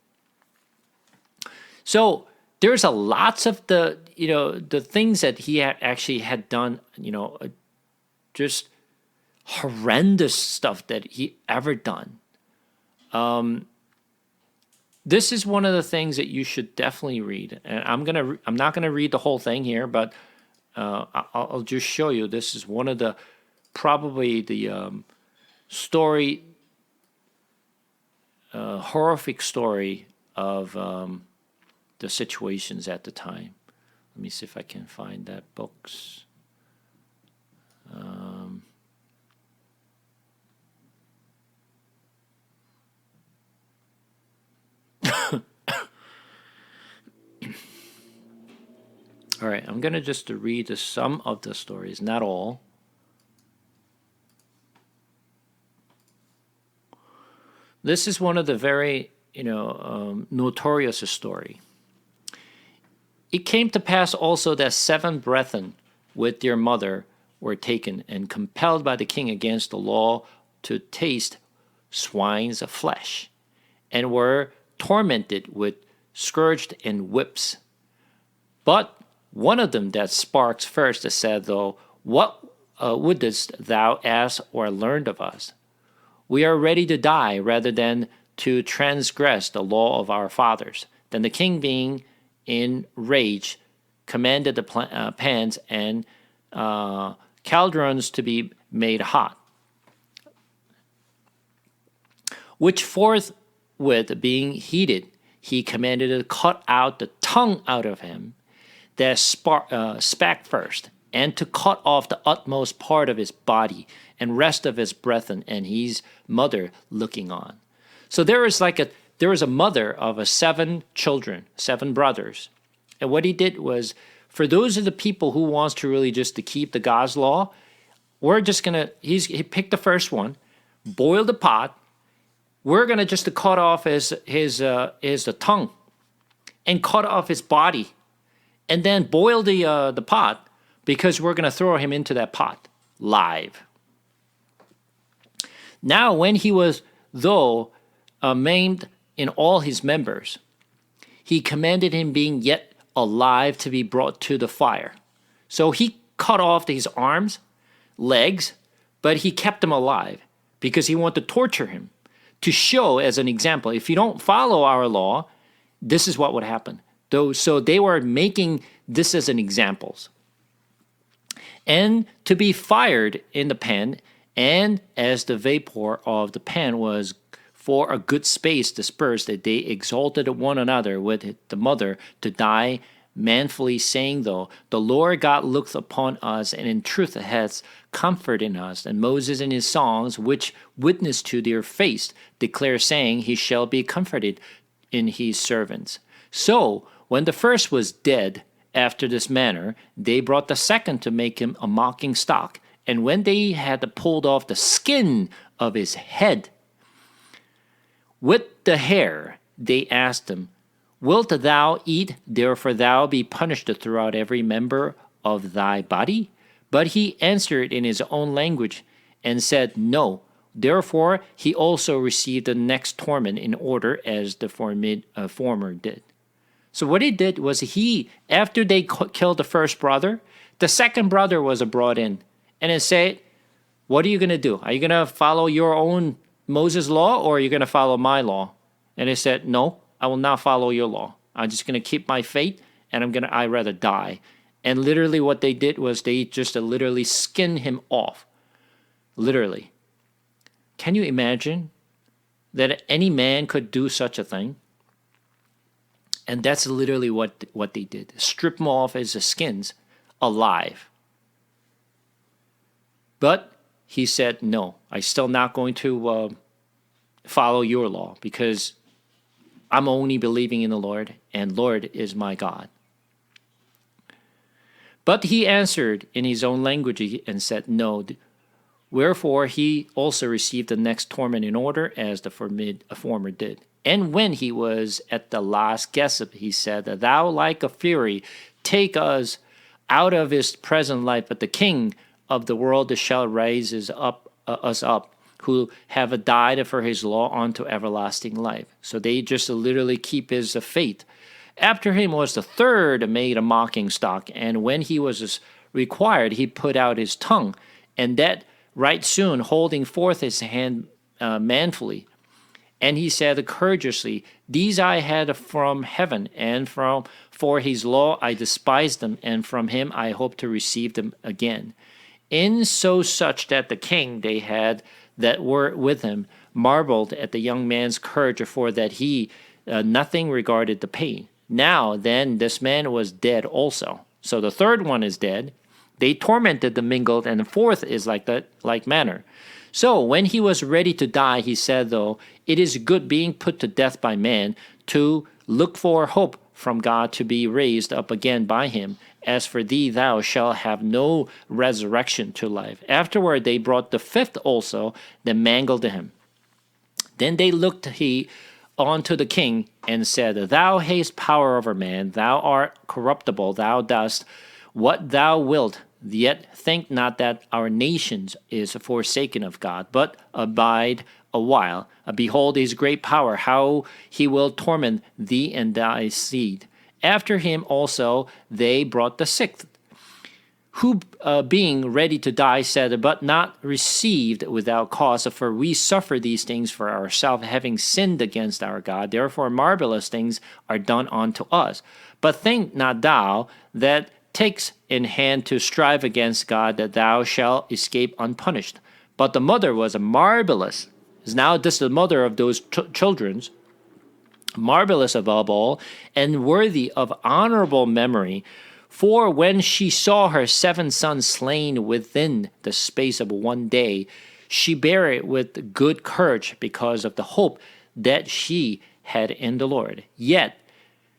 S1: So there's a lots of the things that he actually had done, just horrendous stuff that he ever done. This is one of the things that you should definitely read. And I'm not gonna read the whole thing here, but I'll just show you. This is one of the probably the horrific story of the situations at the time. Let me see if I can find that books. All right, I'm going to just read some of the stories, not all. This is one of the very, notorious story. It came to pass also that 7 brethren with their mother were taken and compelled by the king against the law to taste swine's flesh, and were tormented with scourged and whips. But one of them that sparks first said, though, what wouldest thou ask or learn of us? We are ready to die rather than to transgress the law of our fathers. Then the king, being in rage, commanded the pans and cauldrons to be made hot, which forthwith being heated, he commanded to cut out the tongue out of him that spake first, and to cut off the utmost part of his body, and rest of his brethren and his mother looking on. So there was a mother of 7 children, 7 brothers. And what he did was, for those of the people who wants to really just to keep the God's law, we're just gonna, he picked the first one, boiled the pot, we're gonna just to cut off his tongue, and cut off his body, and then boil the pot, because we're gonna throw him into that pot live. Now when he was maimed in all his members, he commanded him, being yet alive, to be brought to the fire. So he cut off his arms, legs, but he kept him alive because he wanted to torture him, to show as an example, if you don't follow our law, this is what would happen. So they were making this as an example. And to be fired in the pan, and as the vapor of the pan was for a good space dispersed, that they exalted one another with the mother to die manfully, saying, though, the Lord God looketh upon us, and in truth hath comfort in us. And Moses in his songs, which witness to their face, declare, saying, he shall be comforted in his servants. So, when the first was dead, after this manner, they brought the second to make him a mocking stock. And when they had pulled off the skin of his head with the hair, they asked him, wilt thou eat, therefore thou be punished throughout every member of thy body? But he answered in his own language and said, no. Therefore he also received the next torment in order as the former did. So what he did was, after they killed the first brother, the second brother was brought in. And it said, what are you going to do? Are you going to follow your own Moses law, or are you going to follow my law? And he said, no, I will not follow your law. I'm just going to keep my faith, and I'd rather die. And literally what they did was they just literally skinned him off. Literally. Can you imagine that any man could do such a thing? And that's literally what they did. Strip him off his skins alive. But he said, no, I'm still not going to follow your law, because I'm only believing in the Lord, and Lord is my God. But he answered in his own language and said, no. Wherefore he also received the next torment in order as the former did. And when he was at the last gasp, he said, thou like a fury, take us out of his present life, but the King of the world shall raise us up, who have died for his law unto everlasting life. So they just literally keep his faith. After him was the third made a mocking stock, and when he was required, he put out his tongue, and that right soon, holding forth his hand manfully. And he said courageously, these I had from heaven, and for his law I despised them, and from him I hope to receive them again. In so such that the king they had that were with him marveled at the young man's courage, for that he nothing regarded the pain. Now then this man was dead also. So the third one is dead. They tormented the mingled, and the fourth is like manner. So when he was ready to die, he said, though, it is good being put to death by man, to look for hope from God to be raised up again by him, As for thee, thou shalt have no resurrection to life. Afterward they brought the fifth also, that mangled him. Then they looked he unto the king, and said, Thou hast power over man, thou art corruptible, thou dost what thou wilt. Yet think not that our nation is forsaken of God, but abide a while. Behold his great power, how he will torment thee and thy seed. After him also they brought the sixth, who being ready to die said, But not received without cause, for we suffer these things for ourselves, having sinned against our God. Therefore marvelous things are done unto us. But think not thou that takes in hand to strive against God, that thou shalt escape unpunished. But the mother was marvelous. Now this is the mother of those children's, marvelous above all, and worthy of honorable memory. For when she saw her 7 sons slain within the space of one day, she bare it with good courage, because of the hope that she had in the Lord. Yet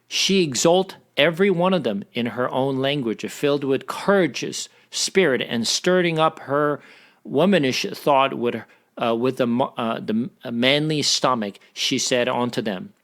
S1: she exalt every one of them in her own language, filled with courageous spirit, and stirring up her womanish thought with the manly stomach, she said unto them,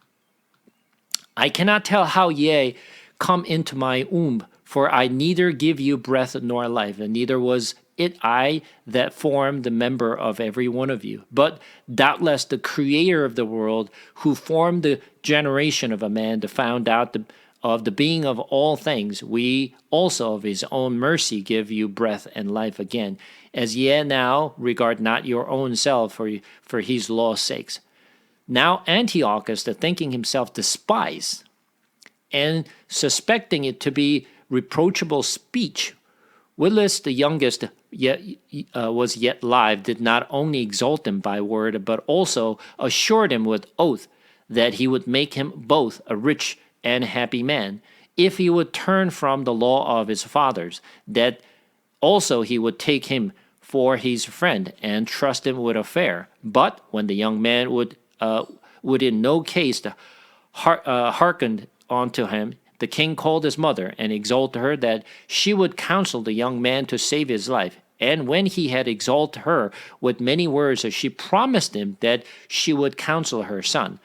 S1: I cannot tell how ye come into my womb, for I neither give you breath nor life, and neither was it I that formed the member of every one of you, but doubtless the Creator of the world, who formed the generation of a man, to found out of the being of all things, we also of his own mercy give you breath and life again, as ye now regard not your own self for his law's sakes. Now Antiochus, thinking himself despised, and suspecting it to be reproachable speech, whilst the youngest was yet alive, did not only exalt him by word, but also assured him with oath that he would make him both a rich and happy man, if he would turn from the law of his fathers, that also he would take him for his friend, and trust him with affair. But when the young man would in no case hearken unto him, the king called his mother, and exalted her that she would counsel the young man to save his life. And when he had exalted her with many words, she promised him that she would counsel her son.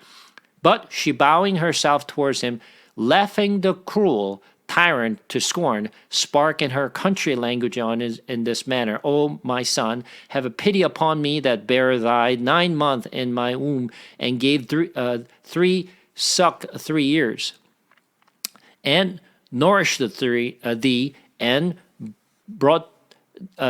S1: But she, bowing herself towards him, laughing the cruel tyrant to scorn, spake in her country language in this manner, O my son, have a pity upon me that bare thy 9 months in my womb, and gave three suck 3 years, and nourished thee, and brought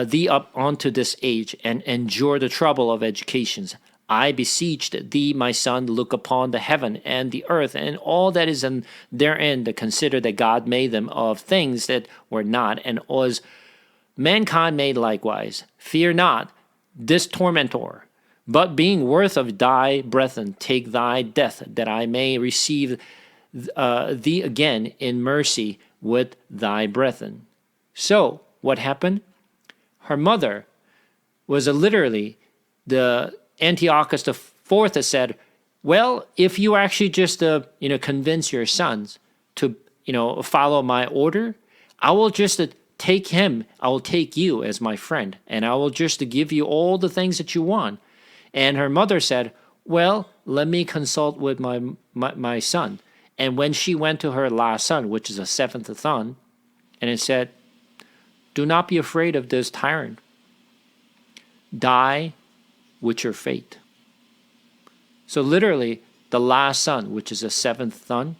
S1: thee up unto this age, and endure the trouble of educations. I beseech thee, my son, look upon the heaven and the earth, and all that is in therein, to consider that God made them of things that were not, and was mankind made likewise. Fear not this tormentor, but being worth of thy brethren, take thy death, that I may receive thee again in mercy with thy brethren. So, what happened? Her mother was literally the Antiochus the fourth has said, well, if you actually just convince your sons to follow my order, I will just take him. I will take you as my friend, and I will just give you all the things that you want. And her mother said, well, let me consult with my son. And when she went to her last son, which is a 7th son, and it said, do not be afraid of this tyrant. Die with your fate. So literally, the last son, which is a 7th son,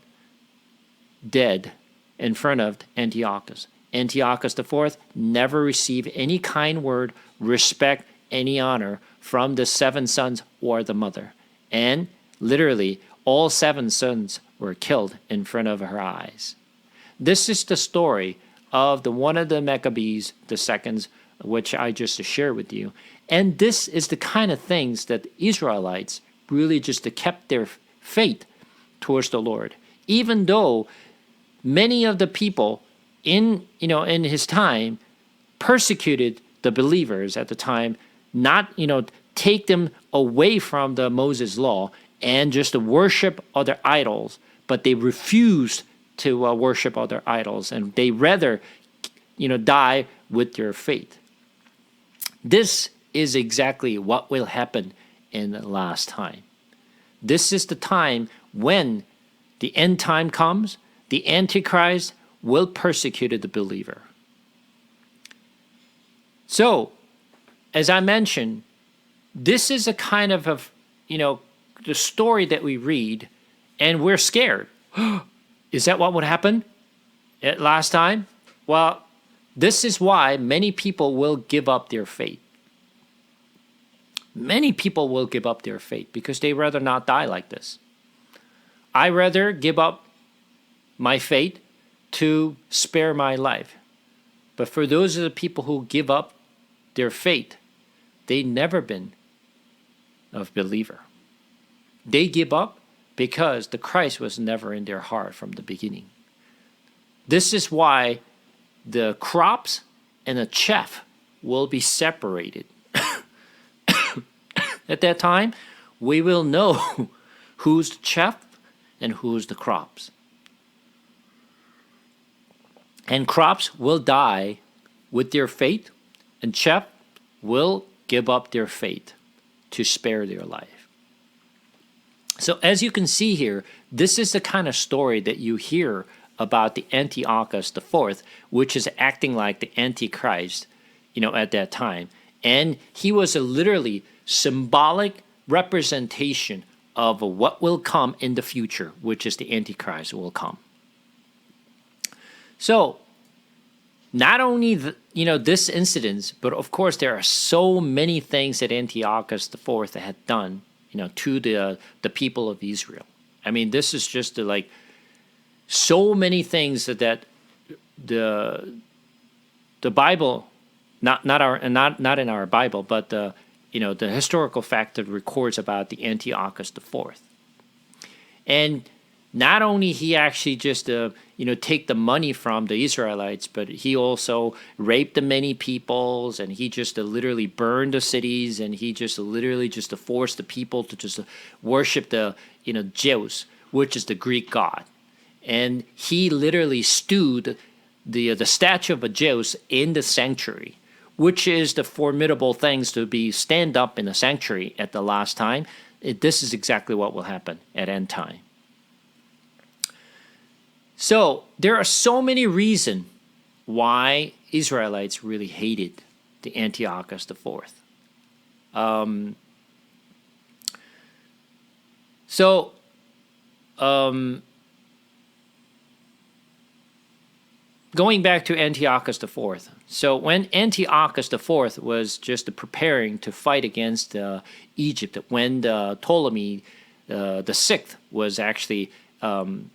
S1: dead in front of Antiochus. Antiochus IV never received any kind word, respect, any honor from the 7 sons or the mother. And literally, all 7 sons were killed in front of her eyes. This is the story of one of the Maccabees, the seconds, which I just shared with you. And this is the kind of things that the Israelites really just kept their faith towards the Lord. Even though many of the people in his time persecuted the believers at the time, not, take them away from the Moses law and just to worship other idols, but they refused to worship other idols, and they rather die with their faith. This is exactly what will happen in the last time. This is the time when the end time comes. The Antichrist will persecute the believer. So, as I mentioned, this is a kind of the story that we read, and we're scared. Is that what would happen at last time? Well, this is why many people will give up their faith. Many people will give up their faith because they rather not die like this. I rather give up my faith to spare my life. But for those of the people who give up their faith, they never been a believer. They give up because the Christ was never in their heart from the beginning. This is why the crops and the chaff will be separated. At that time, we will know who's the chaff and who's the crops. And crops will die with their faith, and chaff will give up their faith to spare their life. So as you can see here, this is the kind of story that you hear about the Antiochus IV, which is acting like the Antichrist, at that time. And he was a literally symbolic representation of what will come in the future, which is the Antichrist will come. So, not only this incident, but of course there are so many things that Antiochus IV had done, to the people of Israel. I mean, this is just so many things that the Bible, not in our Bible, but the historical fact that records about the Antiochus IV. And not only he actually just take the money from the Israelites, but he also raped the many peoples, and he just literally burned the cities, and he just literally just forced the people to just worship the Zeus, which is the Greek god. And he literally stewed the statue of a Zeus in the sanctuary, which is the formidable things to be stand up in the sanctuary at the last time. This is exactly what will happen at end time. So there are so many reasons why Israelites really hated the Antiochus IV. Going back to Antiochus IV. So when Antiochus IV was just preparing to fight against Egypt, when Ptolemy the Sixth was actually in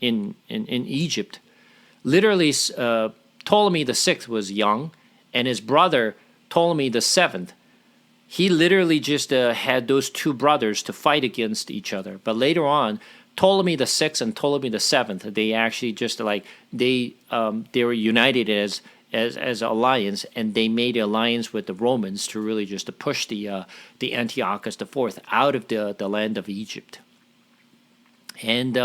S1: Egypt, literally Ptolemy the Sixth was young, and his brother Ptolemy the Seventh, he literally just had those two brothers to fight against each other. But later on, Ptolemy the Sixth and Ptolemy the Seventh, they actually just they were united as an alliance, and they made an alliance with the Romans to really just to push the Antiochus IV out of the land of Egypt. And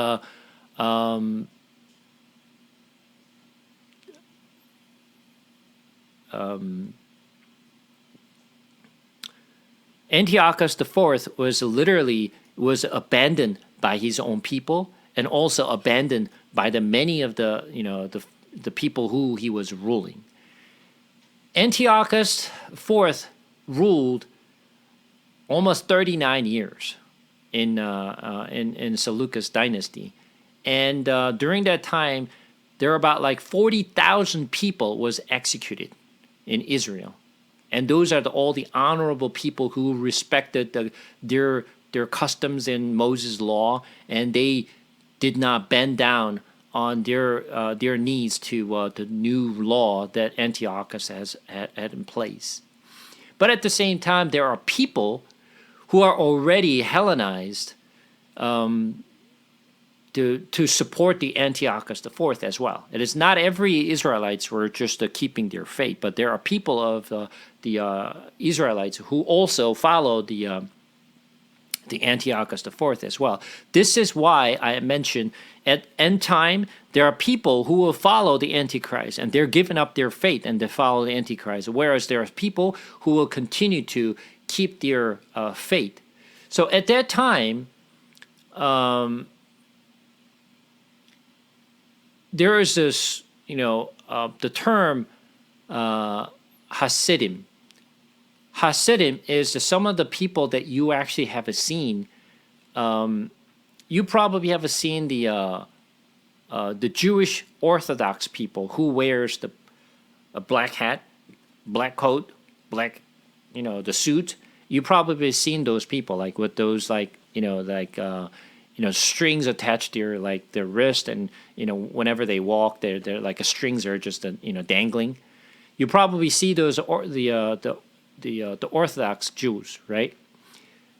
S1: Antiochus IV was abandoned by his own people, and also abandoned by the many of the people who he was ruling. Antiochus IV ruled almost 39 years in Seleucus dynasty, and during that time, there were about 40,000 people was executed in Israel, and those are all the honorable people who respected their customs in Moses' law, and they did not bend down on their knees to the new law that Antiochus had in place. But at the same time, there are people who are already Hellenized to support the Antiochus IV as well. It is not every Israelites were just keeping their faith, but there are people of the Israelites who also follow the the Antiochus IV as well. This is why I mentioned at end time, there are people who will follow the Antichrist and they're giving up their faith and they follow the Antichrist, whereas there are people who will continue to keep their faith. So at that time, there is this, the term Hasidim. Hasidim is some of the people that you actually have seen. You probably have seen the Jewish Orthodox people who wears a black hat, black coat, black, the suit. You probably seen those people like with those strings attached to their wrist, and whenever they walk, they're like strings are just dangling. You probably see those the Orthodox Jews, right?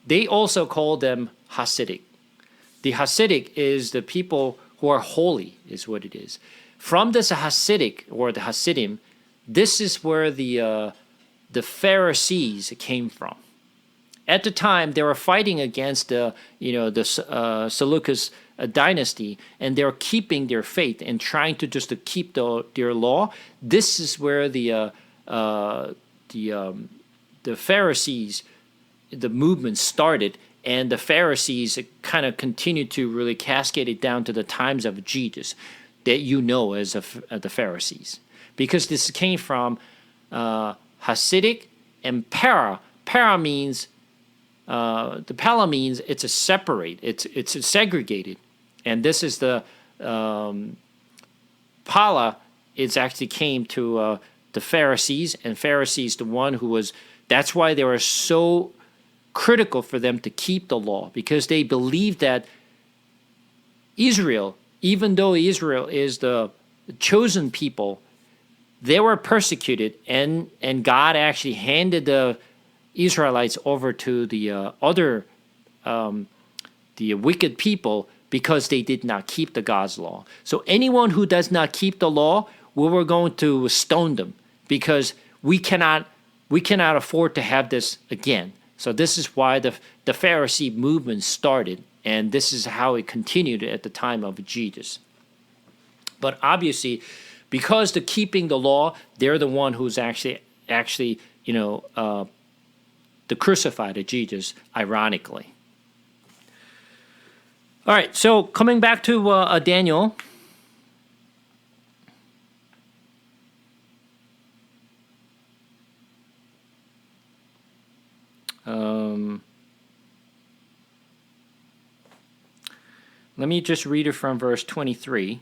S1: They also call them Hasidic. The Hasidic is the people who are holy, is what it is. From this Hasidic or the Hasidim, this is where the Pharisees came from. At the time, they were fighting against the Seleucus dynasty, and they're keeping their faith and trying to keep their law. This is where the Pharisees, the movement started, and the Pharisees kind of continued to really cascade it down to the times of Jesus, that as the Pharisees, because this came from Hasidic and Para. Para means the Pala means it's a separate, it's a segregated, and this is the Pala. It actually came to the Pharisees, and Pharisees the one who was. That's why they were so critical for them to keep the law, because they believed that Israel, even though Israel is the chosen people, they were persecuted, and God actually handed the Israelites over to the the wicked people, because they did not keep the God's law. So anyone who does not keep the law, we were going to stone them, because we cannot afford to have this again. So this is why the Pharisee movement started, and this is how it continued at the time of Jesus. But obviously, because the keeping the law, they're the one who's actually the crucified Jesus, ironically. All right, so coming back to Daniel. Let me just read it from verse 23.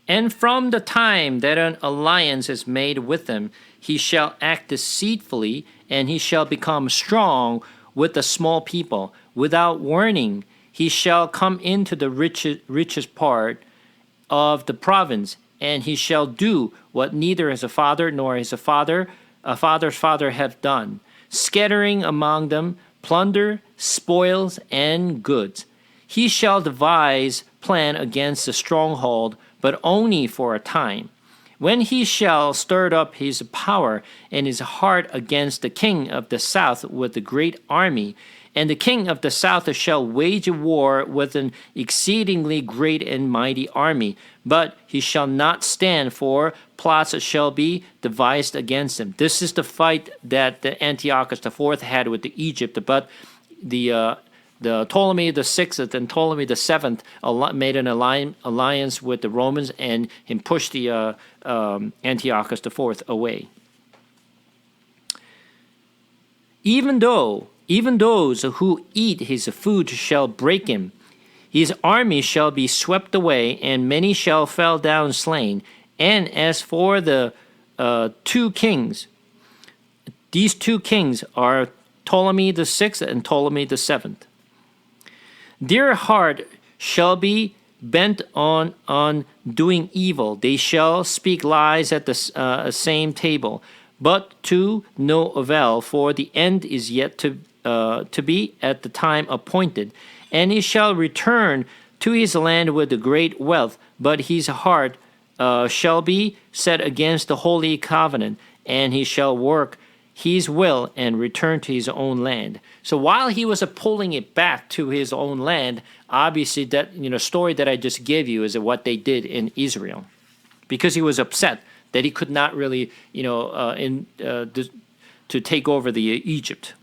S1: And from the time that an alliance is made with them, he shall act deceitfully, and he shall become strong with the small people. Without warning, he shall come into the richest part of the province, and he shall do what neither his father nor his father's father have done, scattering among them plunder, spoils, and goods. He shall devise plan against the stronghold, but only for a time. When he shall stir up his power and his heart against the king of the south with a great army, and the king of the south shall wage a war with an exceedingly great and mighty army, but he shall not stand, for plots shall be devised against him. This is the fight that the Antiochus IV had with Egypt, but the Ptolemy the Sixth and Ptolemy the Seventh made an alliance with the Romans and pushed the Antiochus IV away. Even those who eat his food shall break him. His army shall be swept away, and many shall fall down slain. And as for the two kings, these two kings are Ptolemy the Sixth and Ptolemy the Seventh. Their heart shall be bent on doing evil. They shall speak lies at the same table, but to no avail, for the end is yet to be at the time appointed. And he shall return to his land with a great wealth, but his heart shall be set against the holy covenant, and he shall work his will and return to his own land. So while he was pulling it back to his own land, obviously that story that I just gave you is what they did in Israel, because he was upset that he could not really to take over the Egypt.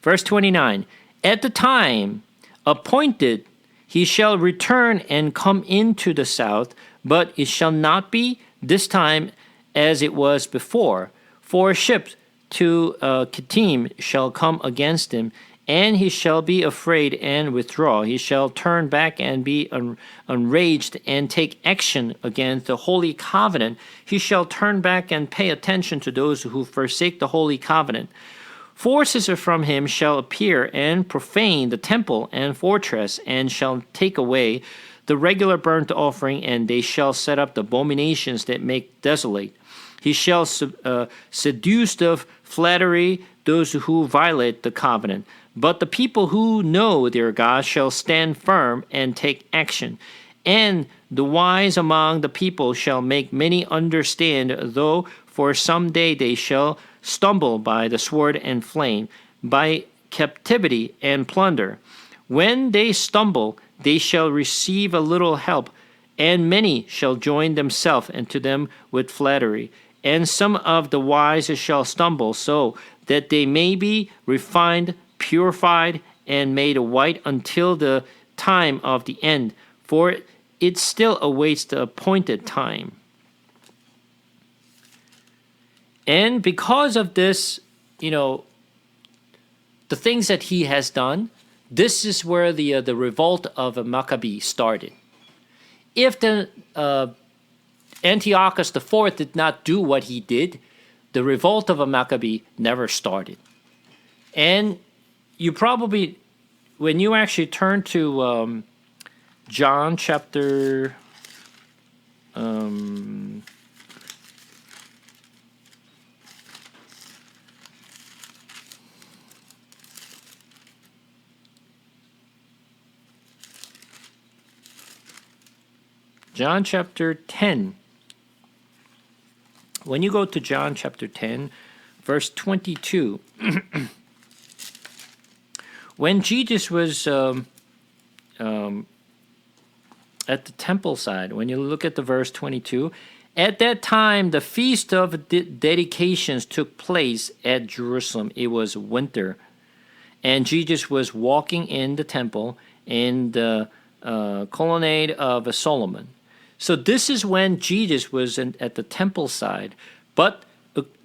S1: Verse 29, at the time appointed he shall return and come into the south, but it shall not be this time as it was before. For a ship to Kittim shall come against him, and he shall be afraid and withdraw. He shall turn back and be enraged and take action against the holy covenant. He shall turn back and pay attention to those who forsake the holy covenant. Forces from him shall appear and profane the temple and fortress, and shall take away the regular burnt offering, and they shall set up the abominations that make desolate. He shall seduce the flattery those who violate the covenant. But the people who know their God shall stand firm and take action. And the wise among the people shall make many understand, though for some day they shall stumble by the sword and flame, by captivity and plunder. When they stumble, they shall receive a little help, and many shall join themselves unto them with flattery. And some of the wise shall stumble, so that they may be refined, purified, and made white until the time of the end, for it still awaits the appointed time. And because of this, the things that he has done, this is where the revolt of Maccabee started. If the Antiochus IV did not do what he did, the revolt of a Maccabee never started. And you probably, when you actually turn to John chapter John chapter 10. When you go to John chapter 10, verse 22, when Jesus was at the temple side, when you look at the verse 22, at that time the feast of dedications took place at Jerusalem. It was winter, and Jesus was walking in the temple in the colonnade of Solomon. So this is when Jesus was at the temple side, but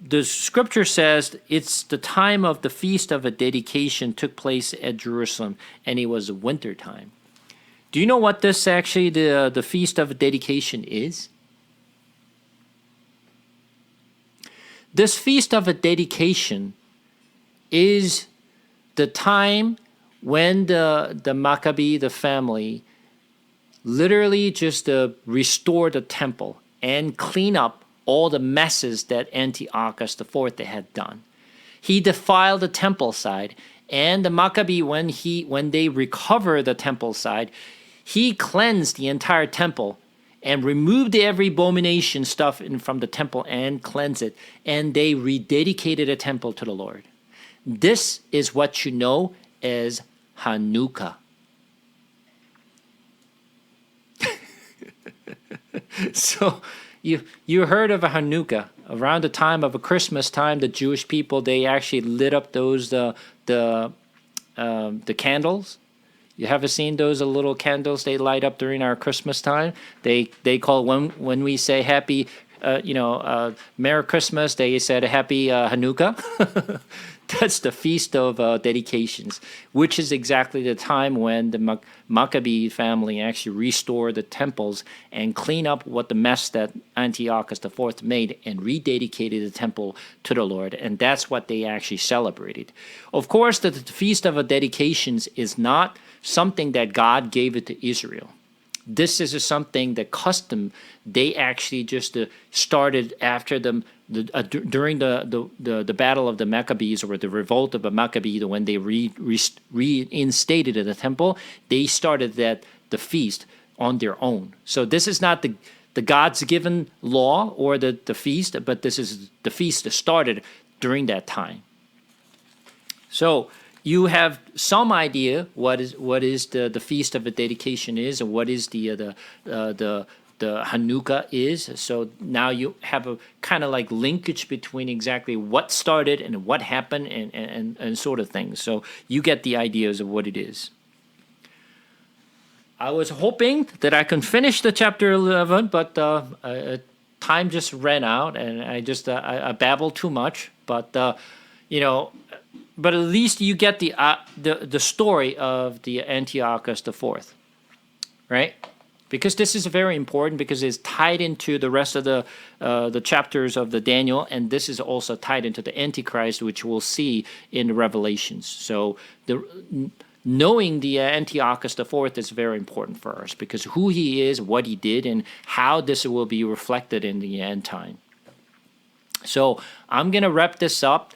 S1: the scripture says it's the time of the feast of a dedication took place at Jerusalem, and it was winter time. Do you know what this actually, the feast of a dedication is? This feast of a dedication is the time when the Maccabee, the family, literally just restore the temple and clean up all the messes that Antiochus IV had done. He defiled the temple side, and the Maccabee, when they recover the temple side, he cleansed the entire temple and removed every abomination stuff from the temple and cleansed it, and they rededicated the temple to the Lord. This is what you know as Hanukkah. So you heard of a Hanukkah. Around the time of a Christmas time, the Jewish people, they actually lit up those the candles. You ever seen those little candles they light up during our Christmas time? They call, when we say happy Merry Christmas, they said Happy Hanukkah. That's the Feast of Dedications, which is exactly the time when the Maccabee family actually restored the temples and clean up what the mess that Antiochus IV made and rededicated the temple to the Lord. And that's what they actually celebrated. Of course, the Feast of Dedications is not something that God gave it to Israel. This is something that custom they actually just started after during the battle of the Maccabees, or the revolt of the Maccabee, when they reinstated the temple. They started the feast on their own. So this is not the God's given law or the feast, but this is the feast that started during that time. So you have some idea what is the feast of the dedication is, and what is the Hanukkah is. So now you have a kind of like linkage between exactly what started and what happened and sort of things. So you get the ideas of what it is. I was hoping that I can finish the chapter 11, but time just ran out, and I babbled too much. But but at least you get the story of the Antiochus IV, right? Because this is very important, because it's tied into the rest of the chapters of the Daniel, and this is also tied into the Antichrist, which we'll see in the Revelations. So knowing the Antiochus IV is very important for us, because who he is, what he did, and how this will be reflected in the end time. So I'm going to wrap this up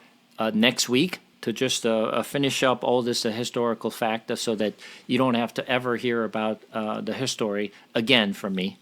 S1: next week to just finish up all this historical fact, so that you don't have to ever hear about the history again from me.